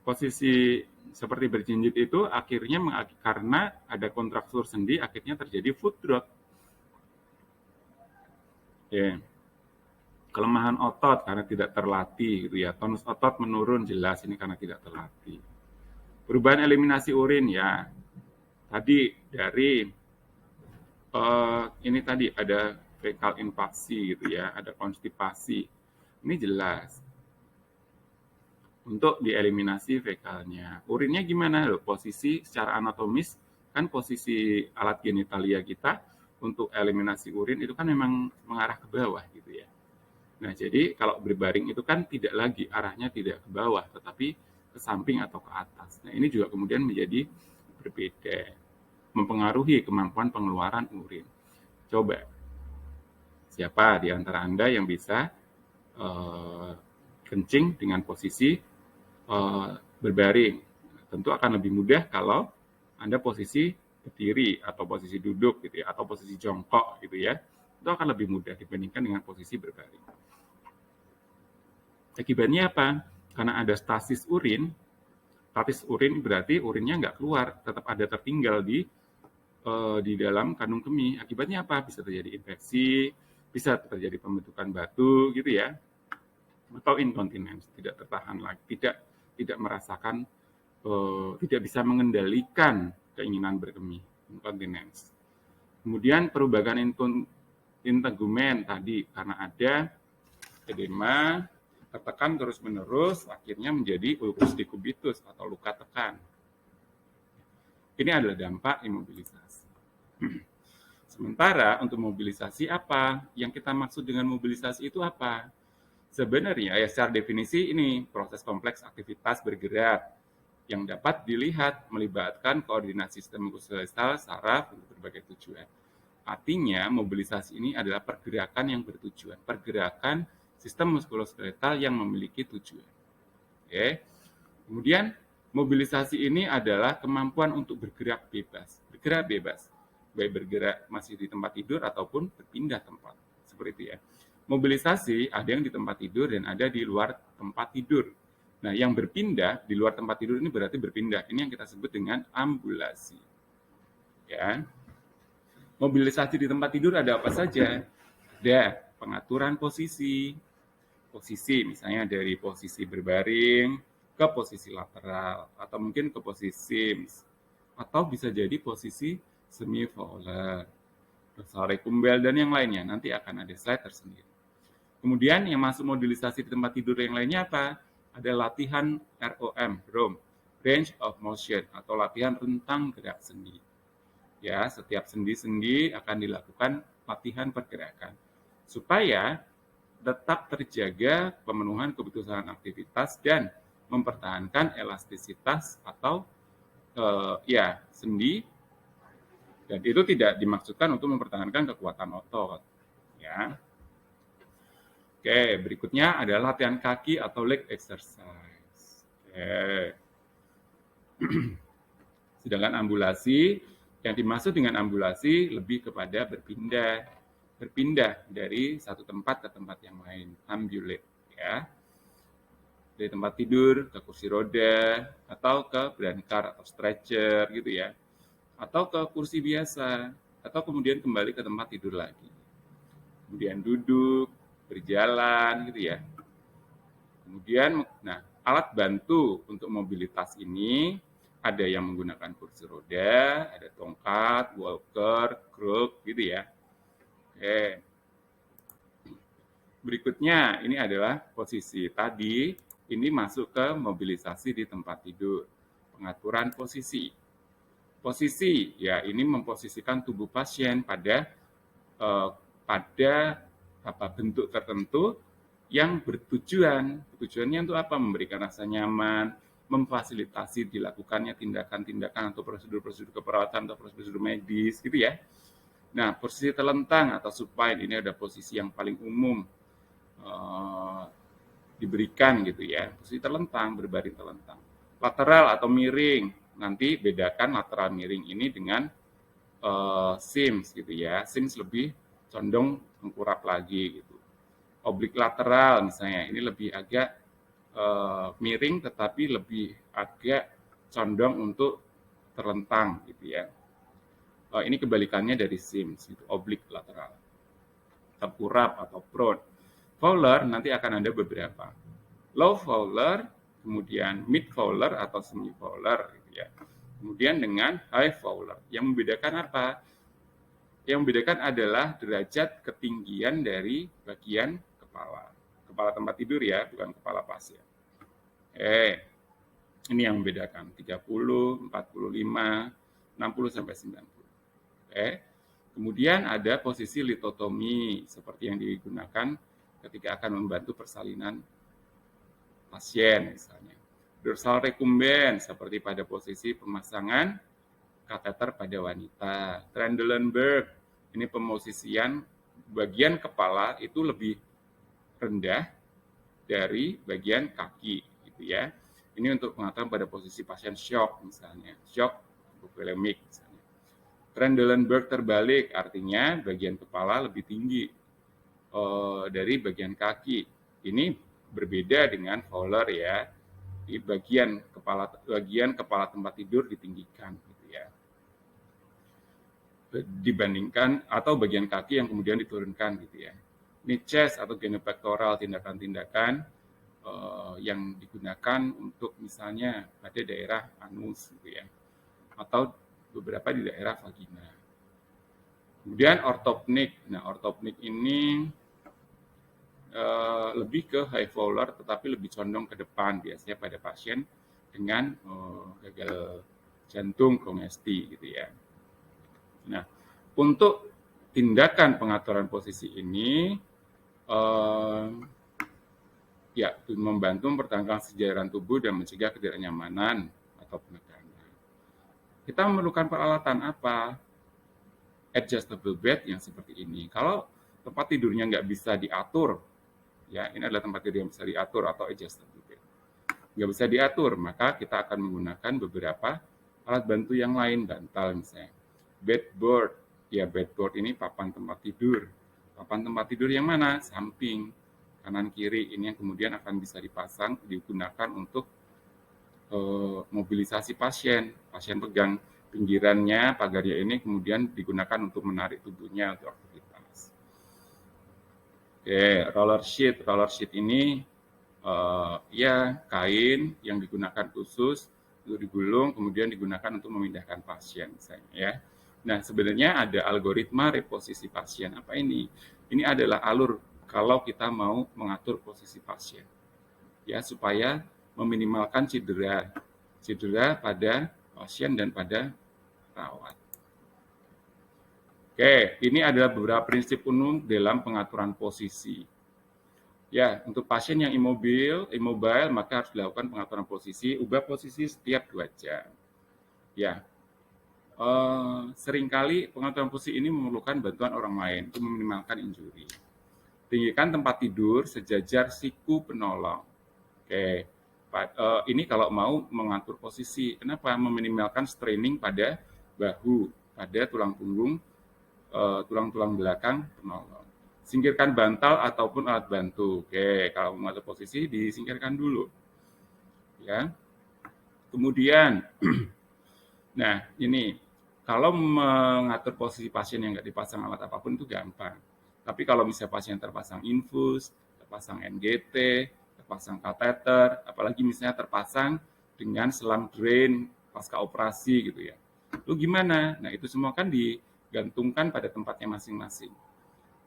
posisi seperti berjinjit itu akhirnya karena ada kontraktur sendi, akhirnya terjadi foot drop. Ya. Kelemahan otot karena tidak terlatih gitu ya. Tonus otot menurun jelas ini karena tidak terlatih. Perubahan eliminasi urin ya. Tadi dari ini tadi ada fekal infaksi gitu ya, ada konstipasi. Ini jelas. Untuk dieliminasi fekalnya. Urinnya gimana? Loh, posisi secara anatomis kan posisi alat genitalia kita untuk eliminasi urin itu kan memang mengarah ke bawah gitu ya. Nah, jadi kalau berbaring itu kan tidak lagi arahnya tidak ke bawah, tetapi ke samping atau ke atas. Nah, ini juga kemudian menjadi berbeda, mempengaruhi kemampuan pengeluaran urin. Coba, siapa di antara Anda yang bisa kencing dengan posisi berbaring? Tentu akan lebih mudah kalau Anda posisi berdiri atau posisi duduk gitu ya, atau posisi jongkok gitu ya, itu akan lebih mudah dibandingkan dengan posisi berbaring. Akibatnya apa? Karena ada stasis urin berarti urinnya nggak keluar, tetap ada tertinggal di dalam kandung kemih. Akibatnya apa? Bisa terjadi infeksi, bisa terjadi pembentukan batu gitu ya, atau incontinence, tidak tertahan lagi, tidak merasakan, tidak bisa mengendalikan keinginan berkemih, incontinence. Kemudian perubahan integumen tadi karena ada edema tertekan terus-menerus akhirnya menjadi ulcus decubitus atau luka tekan. Ini adalah dampak imobilisasi. Sementara untuk mobilisasi apa? Yang kita maksud dengan mobilisasi itu apa? Sebenarnya ya secara definisi ini proses kompleks aktivitas bergerak yang dapat dilihat melibatkan koordinasi sistem muskuloskeletal saraf untuk berbagai tujuan. Artinya mobilisasi ini adalah pergerakan yang bertujuan, pergerakan sistem muskuloskeletal yang memiliki tujuan. Oke. Kemudian mobilisasi ini adalah kemampuan untuk bergerak bebas, baik bergerak masih di tempat tidur ataupun berpindah tempat, seperti itu ya. Mobilisasi ada yang di tempat tidur dan ada di luar tempat tidur. Nah, yang berpindah di luar tempat tidur ini berarti berpindah. Ini yang kita sebut dengan ambulasi. Ya. Mobilisasi di tempat tidur ada apa saja? Ada pengaturan posisi misalnya dari posisi berbaring ke posisi lateral atau mungkin ke posisi sims atau bisa jadi posisi semi fowler, dorsal recumbens dan yang lainnya. Nanti akan ada slide tersendiri. Kemudian yang masuk mobilisasi di tempat tidur yang lainnya apa? Ada latihan ROM, range of motion atau latihan rentang gerak sendi. Ya, setiap sendi-sendi akan dilakukan latihan pergerakan supaya tetap terjaga pemenuhan kebutuhan aktivitas dan mempertahankan elastisitas atau sendi, dan itu tidak dimaksudkan untuk mempertahankan kekuatan otot ya. Oke, berikutnya adalah latihan kaki atau leg exercise. Oke. Sedangkan ambulasi, yang dimaksud dengan ambulasi lebih kepada berpindah dari satu tempat ke tempat yang lain, ambulate ya. Dari tempat tidur ke kursi roda atau ke brancard atau stretcher gitu ya. Atau ke kursi biasa atau kemudian kembali ke tempat tidur lagi. Kemudian duduk, berjalan gitu ya. Kemudian alat bantu untuk mobilitas ini ada yang menggunakan kursi roda, ada tongkat, walker, kruk gitu ya. Oke. Berikutnya ini adalah posisi tadi, ini masuk ke mobilisasi di tempat tidur. Pengaturan posisi. Posisi ya ini memposisikan tubuh pasien pada bentuk tertentu yang bertujuan. Tujuannya untuk apa? Memberikan rasa nyaman, memfasilitasi dilakukannya tindakan-tindakan atau prosedur-prosedur keperawatan atau prosedur medis gitu ya. Nah, posisi telentang atau supine ini ada posisi yang paling umum diberikan gitu ya. Posisi telentang, berbaring telentang. Lateral atau miring, nanti bedakan lateral miring ini dengan sims gitu ya. Sims lebih condong tengkurap lagi gitu. Oblik lateral misalnya, ini lebih agak miring tetapi lebih agak condong untuk terlentang gitu ya. Ini kebalikannya dari sims gitu, oblik lateral. Tengkurap atau prone. Fowler nanti akan ada beberapa. Low fowler, kemudian mid fowler atau semi fowler gitu ya. Kemudian dengan high fowler. Yang membedakan apa? Yang membedakan adalah derajat ketinggian dari bagian kepala. Kepala tempat tidur ya, bukan kepala pasien. Ini yang membedakan 30, 45, 60 sampai 90. Kemudian ada posisi litotomi seperti yang digunakan ketika akan membantu persalinan pasien misalnya. Dorsal recumbens seperti pada posisi pemasangan kateter pada wanita. Trendelenburg ini pemosisian bagian kepala itu lebih rendah dari bagian kaki gitu ya. Ini untuk pengetahuan pada posisi pasien shock misalnya, shock hipovolemik misalnya. Trendelenburg terbalik, artinya bagian kepala lebih tinggi dari bagian kaki. Ini berbeda dengan Fowler ya. Di bagian kepala tempat tidur ditinggikan gitu ya. Dibandingkan atau bagian kaki yang kemudian diturunkan gitu ya. Ini chest atau genopectoral, tindakan-tindakan yang digunakan untuk misalnya pada daerah anus gitu ya, atau beberapa di daerah vagina. Kemudian ortopnik. Nah, ortopnik ini lebih ke high Fowler tetapi lebih condong ke depan, biasanya pada pasien dengan gagal jantung kongesti gitu ya. Nah, untuk tindakan pengaturan posisi ini ya membantu mempertahankan kesejahteraan tubuh dan mencegah ketidaknyamanan atau penekanan. Kita memerlukan peralatan apa? Adjustable bed yang seperti ini. Kalau tempat tidurnya nggak bisa diatur, ya ini adalah tempat tidur yang bisa diatur atau adjustable bed. Nggak bisa diatur, maka kita akan menggunakan beberapa alat bantu yang lain, bantal misalnya. Bedboard, ya bedboard ini papan tempat tidur. Papan tempat tidur yang mana? Samping, kanan kiri, ini yang kemudian akan bisa dipasang, digunakan untuk mobilisasi pasien. Pasien pegang pinggirannya, pagarnya ini kemudian digunakan untuk menarik tubuhnya untuk aktivitas. Oke, roller sheet. Roller sheet ini ya kain yang digunakan khusus untuk digulung, kemudian digunakan untuk memindahkan pasien misalnya ya. Nah, sebenarnya ada algoritma reposisi pasien. Apa ini? Ini adalah alur kalau kita mau mengatur posisi pasien. Ya, supaya meminimalkan cedera pada pasien dan pada perawat. Oke, ini adalah beberapa prinsip umum dalam pengaturan posisi. Ya, untuk pasien yang immobile, maka harus dilakukan pengaturan posisi, ubah posisi setiap 2 jam. Ya, seringkali pengaturan posisi ini memerlukan bantuan orang lain untuk meminimalkan injury. Tinggikan tempat tidur sejajar siku penolong. Oke, ini kalau mau mengatur posisi, kenapa? Meminimalkan straining pada bahu, pada tulang punggung, tulang-tulang belakang penolong. Singkirkan bantal ataupun alat bantu. Oke, kalau mengatur posisi disingkirkan dulu. Ya. Kemudian, nah ini kalau mengatur posisi pasien yang nggak dipasang alat apapun itu gampang. Tapi kalau misalnya pasien terpasang infus, terpasang NGT, terpasang kateter, apalagi misalnya terpasang dengan selang drain pasca operasi gitu ya. Lalu gimana? Nah, itu semua kan digantungkan pada tempatnya masing-masing.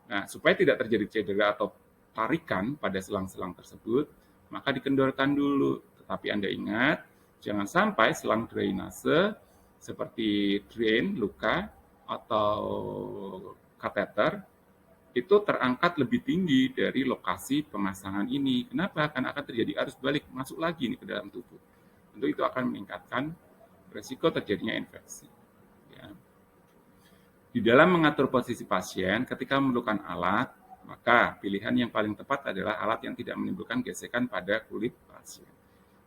Nah, supaya tidak terjadi cedera atau tarikan pada selang-selang tersebut, maka dikendorkan dulu. Tetapi Anda ingat, jangan sampai selang drainase seperti drain, luka, atau kateter itu terangkat lebih tinggi dari lokasi pemasangan ini. Kenapa? Karena akan terjadi arus balik masuk lagi nih ke dalam tubuh. Tentu itu akan meningkatkan resiko terjadinya infeksi. Ya. Di dalam mengatur posisi pasien, ketika memerlukan alat, maka pilihan yang paling tepat adalah alat yang tidak menimbulkan gesekan pada kulit pasien.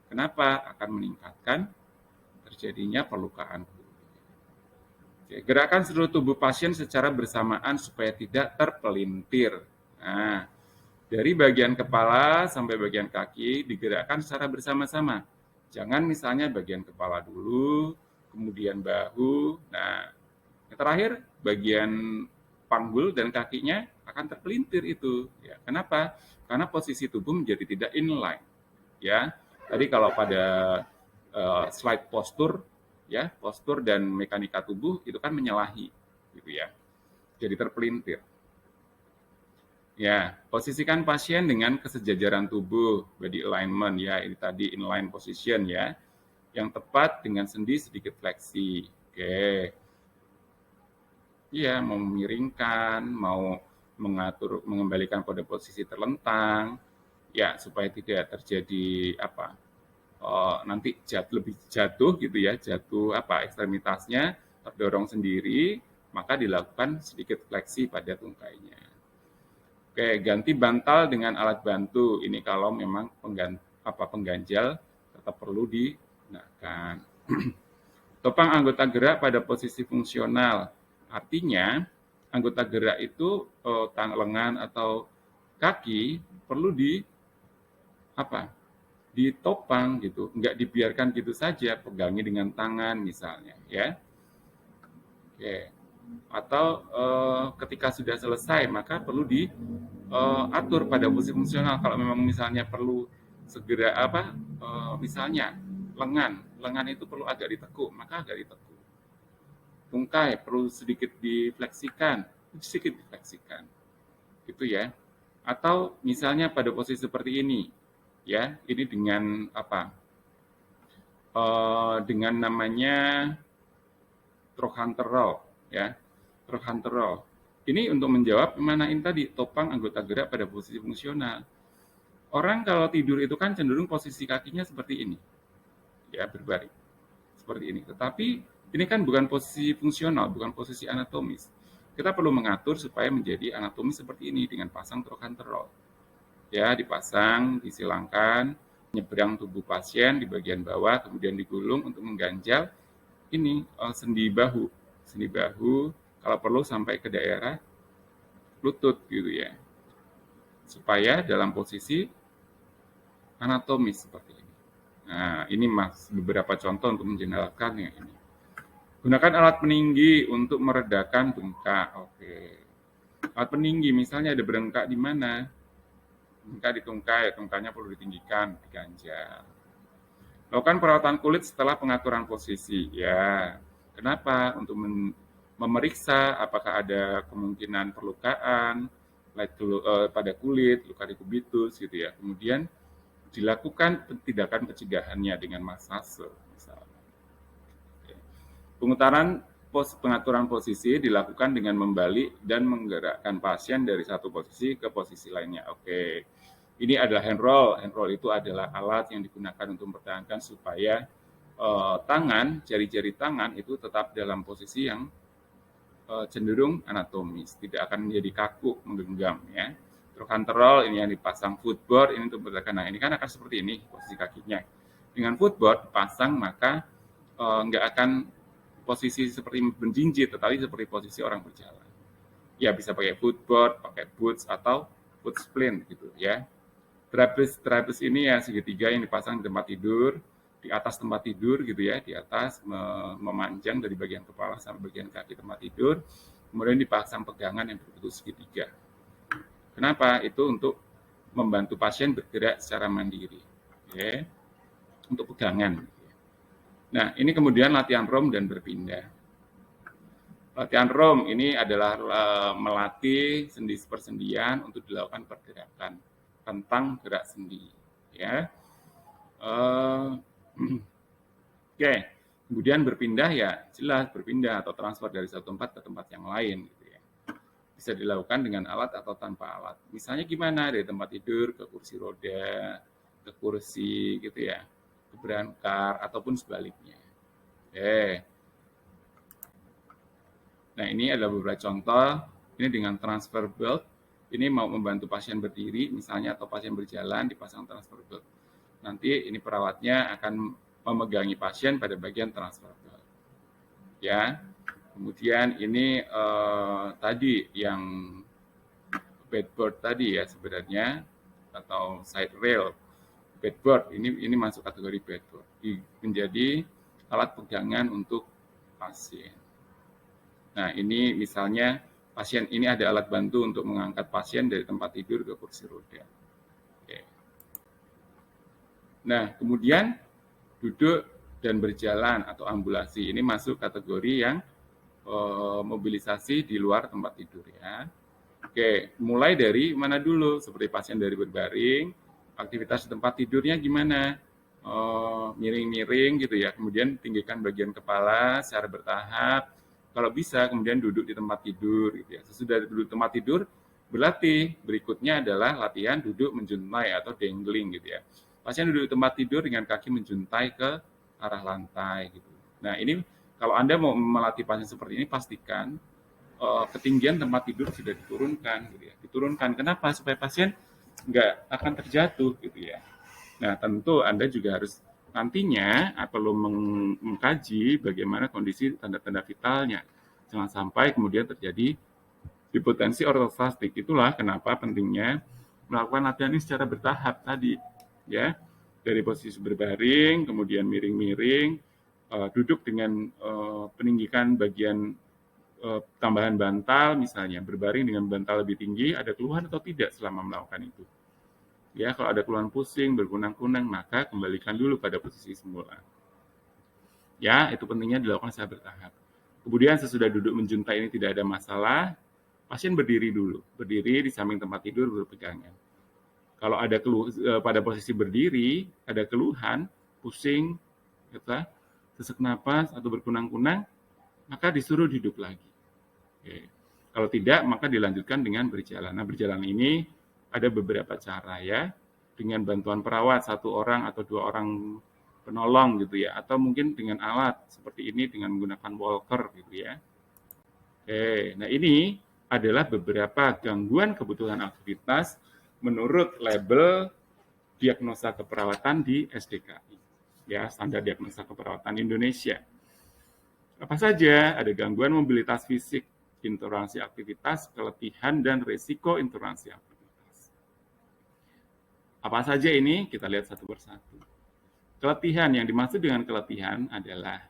Kenapa? Akan meningkatkan terjadinya perlukaan kulit. Gerakan seluruh tubuh pasien secara bersamaan supaya tidak terpelintir. Nah, dari bagian kepala sampai bagian kaki digerakkan secara bersama-sama. Jangan misalnya bagian kepala dulu, kemudian bahu. Nah, yang terakhir bagian panggul dan kakinya akan terpelintir itu. Ya, kenapa? Karena posisi tubuh menjadi tidak inline. Ya, tadi kalau pada slide postur, ya postur dan mekanika tubuh itu kan menyalahi, gitu ya. Jadi terpelintir. Ya, posisikan pasien dengan kesejajaran tubuh, body alignment ya, ini tadi inline position ya, yang tepat dengan sendi sedikit fleksi. Oke. Iya, mau memiringkan, mau mengatur, mengembalikan pada posisi terlentang, ya supaya tidak terjadi nanti lebih jatuh gitu ya, jatuh ekstremitasnya terdorong sendiri, maka dilakukan sedikit fleksi pada tungkainya. Oke, ganti bantal dengan alat bantu. Ini kalau memang pengganjal tetap perlu digunakan. Topang anggota gerak pada posisi fungsional. Artinya, anggota gerak itu lengan atau kaki perlu ditopang gitu, nggak dibiarkan gitu saja, pegangi dengan tangan misalnya, ya. Oke. Atau ketika sudah selesai maka perlu diatur pada posisi fungsional. Kalau memang misalnya perlu segera misalnya lengan itu perlu agak ditekuk, maka agak ditekuk. Tungkai perlu sedikit difleksikan, sedikit difleksikan, gitu ya. Atau misalnya pada posisi seperti ini, ya, ini dengan dengan namanya trochanter roll, ya, trochanter roll. Ini untuk menjawab manain tadi topang anggota gerak pada posisi fungsional. Orang kalau tidur itu kan cenderung posisi kakinya seperti ini, ya, berbaring seperti ini. Tetapi ini kan bukan posisi fungsional, bukan posisi anatomis. Kita perlu mengatur supaya menjadi anatomis seperti ini dengan pasang trochanter roll. Ya, dipasang, disilangkan, nyebrang tubuh pasien di bagian bawah, kemudian digulung untuk mengganjal ini sendi bahu, kalau perlu sampai ke daerah lutut gitu ya, supaya dalam posisi anatomis seperti ini. Nah, ini beberapa contoh untuk menjelaskannya ini. Gunakan alat peninggi untuk meredakan bengkak. Oke. Alat peninggi misalnya ada bengkak di mana? Bengkak di tungkai, tungkainya perlu ditinggikan, diganjal. Lakukan perawatan kulit setelah pengaturan posisi. Ya, kenapa? Untuk memeriksa apakah ada kemungkinan perlukaan pada kulit, luka di kubitus gitu ya. Kemudian dilakukan tindakan pencegahannya dengan massase misalnya. Pengaturan posisi dilakukan dengan membalik dan menggerakkan pasien dari satu posisi ke posisi lainnya. Oke. Ini adalah hand roll. Hand roll itu adalah alat yang digunakan untuk mempertahankan supaya jari-jari tangan itu tetap dalam posisi yang cenderung anatomis, tidak akan menjadi kaku, menggenggam ya. Trochanter roll ini yang dipasang footboard ini untuk bergerak. Nah, ini kan akan seperti ini posisi kakinya. Dengan footboard pasang maka nggak akan posisi seperti menjinjit, tetapi seperti posisi orang berjalan. Ya bisa pakai footboard, pakai boots atau foot splint gitu ya. Trapeze ini ya segitiga yang dipasang di tempat tidur, di atas tempat tidur gitu ya, di atas memanjang dari bagian kepala sampai bagian kaki tempat tidur, kemudian dipasang pegangan yang berbentuk segitiga. Kenapa? Itu untuk membantu pasien bergerak secara mandiri, ya, untuk pegangan. Nah, ini kemudian latihan ROM dan berpindah. Latihan ROM ini adalah melatih sendi persendian untuk dilakukan pergerakan tentang gerak sendi, ya. Oke, kemudian berpindah ya jelas berpindah atau transfer dari satu tempat ke tempat yang lain, gitu ya. Bisa dilakukan dengan alat atau tanpa alat. Misalnya gimana dari tempat tidur ke kursi roda, ke kursi, gitu ya, ke brankar ataupun sebaliknya. Nah, ini adalah beberapa contoh. Ini dengan transfer belt. Ini mau membantu pasien berdiri, misalnya, atau pasien berjalan, dipasang transfer belt. Nanti ini perawatnya akan memegangi pasien pada bagian transfer belt. Ya, kemudian ini tadi yang bedboard tadi ya sebenarnya, atau side rail. Bedboard ini masuk kategori bedboard. Menjadi alat pegangan untuk pasien. Nah, ini misalnya pasien ini ada alat bantu untuk mengangkat pasien dari tempat tidur ke kursi roda. Oke. Nah, kemudian duduk dan berjalan atau ambulasi ini masuk kategori yang mobilisasi di luar tempat tidur ya. Oke, mulai dari mana dulu? Seperti pasien dari berbaring, aktivitas di tempat tidurnya gimana? Miring-miring gitu ya. Kemudian tinggikan bagian kepala secara bertahap. Kalau bisa kemudian duduk di tempat tidur gitu ya. Sesudah duduk di tempat tidur, berlatih. Berikutnya adalah latihan duduk menjuntai atau dangling gitu ya. Pasien duduk di tempat tidur dengan kaki menjuntai ke arah lantai gitu. Nah, ini kalau Anda mau melatih pasien seperti ini, pastikan ketinggian tempat tidur sudah diturunkan gitu ya. Diturunkan. Kenapa? Supaya pasien nggak akan terjatuh gitu ya. Nah, tentu Anda juga harus nantinya perlu mengkaji bagaimana kondisi tanda-tanda vitalnya. Jangan sampai kemudian terjadi hipotensi ortostastik. Itulah kenapa pentingnya melakukan latihan ini secara bertahap tadi, ya. Dari posisi berbaring, kemudian miring-miring, duduk dengan peninggikan bagian tambahan bantal, misalnya berbaring dengan bantal lebih tinggi, ada keluhan atau tidak selama melakukan itu. Ya, kalau ada keluhan pusing, berkunang-kunang, maka kembalikan dulu pada posisi semula. Ya, itu pentingnya dilakukan secara bertahap. Kemudian sesudah duduk menjuntai ini tidak ada masalah, pasien berdiri dulu, berdiri di samping tempat tidur berpegangan. Kalau ada pada posisi berdiri, ada keluhan, pusing, sesak napas atau berkunang-kunang, maka disuruh duduk lagi. Oke. Kalau tidak, maka dilanjutkan dengan berjalan. Nah, berjalan ini ada beberapa cara ya, dengan bantuan perawat, 1 orang atau 2 orang penolong gitu ya, atau mungkin dengan alat seperti ini dengan menggunakan walker gitu ya. Oke, nah ini adalah beberapa gangguan kebutuhan aktivitas menurut label diagnosa keperawatan di SDKI, ya, standar diagnosa keperawatan Indonesia. Apa saja? Ada gangguan mobilitas fisik, intoleransi aktivitas, keletihan, dan risiko intoleransi aktivitas. Apa saja ini? Kita lihat satu persatu. Keletihan, yang dimaksud dengan keletihan adalah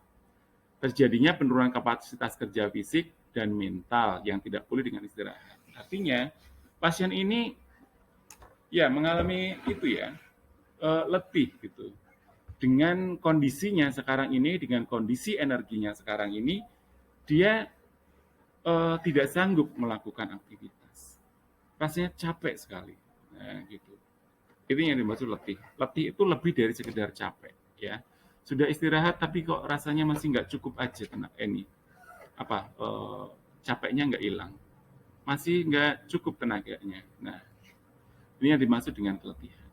terjadinya penurunan kapasitas kerja fisik dan mental yang tidak pulih dengan istirahat. Artinya, pasien ini ya mengalami itu ya, letih gitu. Dengan kondisinya sekarang ini, dengan kondisi energinya sekarang ini, dia tidak sanggup melakukan aktivitas. Rasanya capek sekali. Nah, gitu. Itu yang dimaksud letih. Letih itu lebih dari sekedar capek, ya. Sudah istirahat tapi kok rasanya masih nggak cukup aja ini. Capeknya nggak hilang. Masih nggak cukup tenaganya. Nah, ini yang dimaksud dengan keletihan.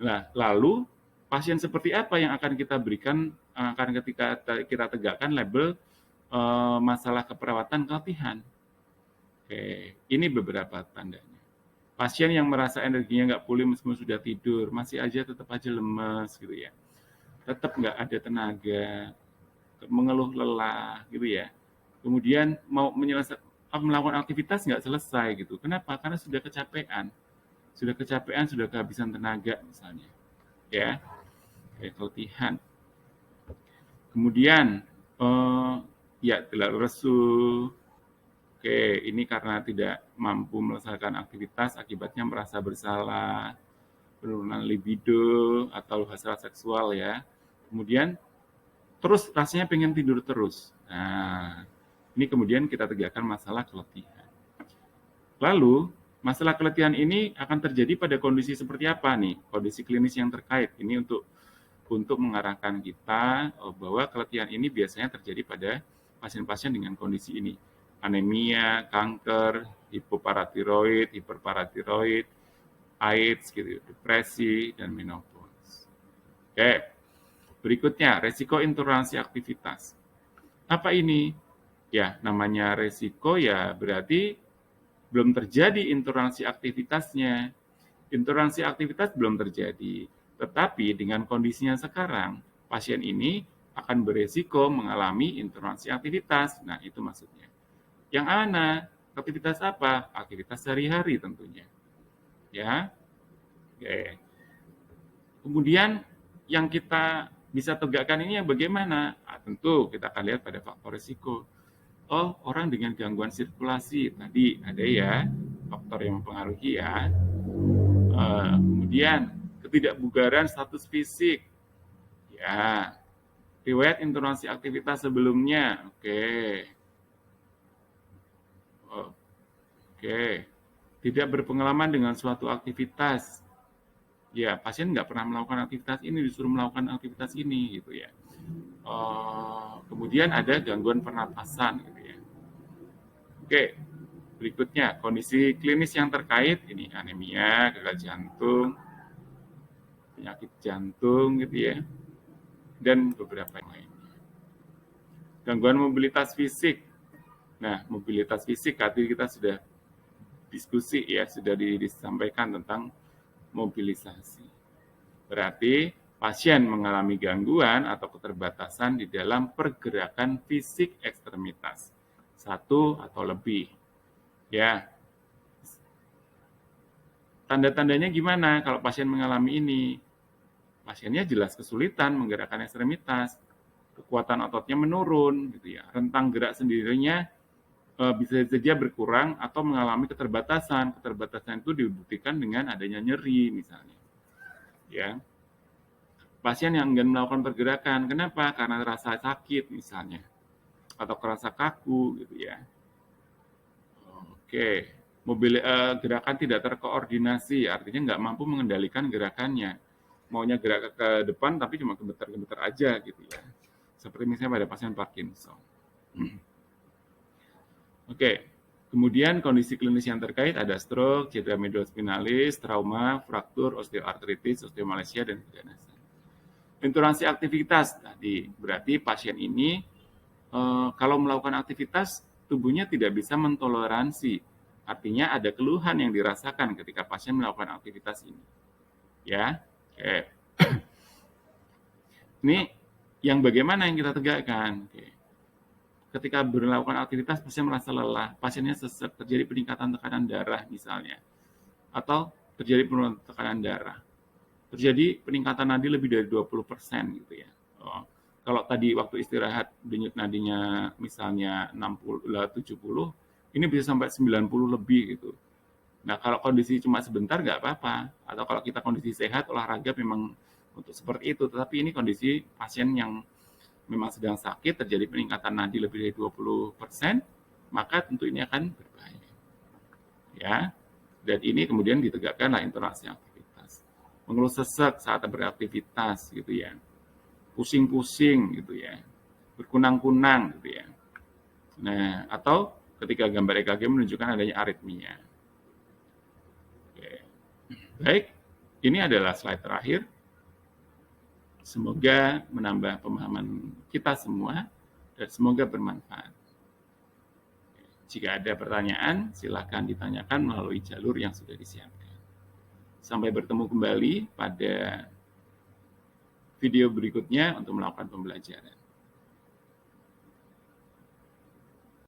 Nah, lalu pasien seperti apa yang akan kita berikan, akan ketika kita tegakkan label masalah keperawatan keletihan. Oke, ini beberapa tandanya. Pasien yang merasa energinya nggak pulih meskipun sudah tidur, masih aja tetap aja lemes gitu ya. Tetap nggak ada tenaga, mengeluh lelah gitu ya. Kemudian mau melakukan aktivitas nggak selesai gitu. Kenapa? Karena sudah kecapean. Sudah kehabisan tenaga misalnya. Ya, kayak keletihan. Kemudian ya tidak lesu. Oke, ini karena tidak mampu melaksanakan aktivitas, akibatnya merasa bersalah, penurunan libido atau hasrat seksual ya. Kemudian terus rasanya pengen tidur terus. Nah, ini kemudian kita tegakkan masalah keletihan. Lalu, masalah keletihan ini akan terjadi pada kondisi seperti apa nih? Kondisi klinis yang terkait. Ini untuk mengarahkan kita bahwa keletihan ini biasanya terjadi pada pasien-pasien dengan kondisi ini. Anemia, kanker, hipoparatiroid, hiperparatiroid, AIDS, gitu, depresi, dan menopause. Oke, berikutnya resiko intoleransi aktivitas. Apa ini? Ya, namanya resiko ya berarti belum terjadi intoleransi aktivitasnya. Intoleransi aktivitas belum terjadi, tetapi dengan kondisinya sekarang, pasien ini akan beresiko mengalami intoleransi aktivitas. Nah, itu maksudnya. Yang mana? Aktivitas apa? Aktivitas sehari-hari tentunya. Ya. Oke. Kemudian yang kita bisa tegakkan ini yang bagaimana? Nah, tentu kita akan lihat pada faktor risiko. Oh, orang dengan gangguan sirkulasi tadi ada ya faktor yang mempengaruhi ya. Kemudian ketidakbugaran status fisik, ya. Riwayat intoleransi aktivitas sebelumnya, oke. Oke, tidak berpengalaman dengan suatu aktivitas. Ya, pasien nggak pernah melakukan aktivitas ini, disuruh melakukan aktivitas ini, gitu ya. Kemudian ada gangguan pernapasan, gitu ya. Oke, berikutnya kondisi klinis yang terkait ini anemia, gagal jantung, penyakit jantung, gitu ya, dan beberapa yang lainnya. Gangguan mobilitas fisik. Nah, mobilitas fisik tadi kita sudah diskusi ya, sudah disampaikan tentang mobilisasi. Berarti pasien mengalami gangguan atau keterbatasan di dalam pergerakan fisik ekstremitas, satu atau lebih. Ya, tanda-tandanya gimana kalau pasien mengalami ini? Pasiennya jelas kesulitan menggerakkan ekstremitas, kekuatan ototnya menurun, gitu ya. Rentang gerak sendirinya bisa saja berkurang atau mengalami keterbatasan. Keterbatasan itu dibuktikan dengan adanya nyeri misalnya. Ya. Pasien yang enggan melakukan pergerakan, kenapa? Karena rasa sakit misalnya, atau kerasa kaku gitu ya. Oke, gerakan tidak terkoordinasi, artinya nggak mampu mengendalikan gerakannya. Maunya gerak ke depan tapi cuma gemeter-gemeter aja gitu ya. Seperti misalnya pada pasien Parkinson. Oke, kemudian kondisi klinis yang terkait ada stroke, cedera medullospinalis, trauma, fraktur, osteoartritis, osteomalacia, dan keganasan. Intoleransi aktivitas tadi, berarti pasien ini kalau melakukan aktivitas, tubuhnya tidak bisa mentoleransi. Artinya ada keluhan yang dirasakan ketika pasien melakukan aktivitas ini. Ya, oke. Ini yang bagaimana yang kita tegakkan? Oke. Ketika melakukan aktivitas, pasien merasa lelah, pasiennya sesak, terjadi peningkatan tekanan darah misalnya, atau terjadi penurunan tekanan darah, terjadi peningkatan nadi lebih dari 20% gitu ya. Kalau tadi waktu istirahat denyut nadinya misalnya 60, 70, ini bisa sampai 90 lebih gitu. Nah, kalau kondisi cuma sebentar nggak apa-apa. Atau kalau kita kondisi sehat, olahraga memang untuk seperti itu. Tetapi ini kondisi pasien yang memang sedang sakit, terjadi peningkatan nadi lebih dari 20%, maka tentu ini akan berbahaya. Ya, dan ini kemudian ditegakkanlah intoleransi aktivitas. Mengeluh sesak saat beraktivitas gitu ya. Pusing-pusing gitu ya. Berkunang-kunang gitu ya. Nah, atau ketika gambar EKG menunjukkan adanya aritmia. Oke. Baik, ini adalah slide terakhir. Semoga menambah pemahaman kita semua dan semoga bermanfaat. Jika ada pertanyaan, silakan ditanyakan melalui jalur yang sudah disiapkan. Sampai bertemu kembali pada video berikutnya untuk melakukan pembelajaran.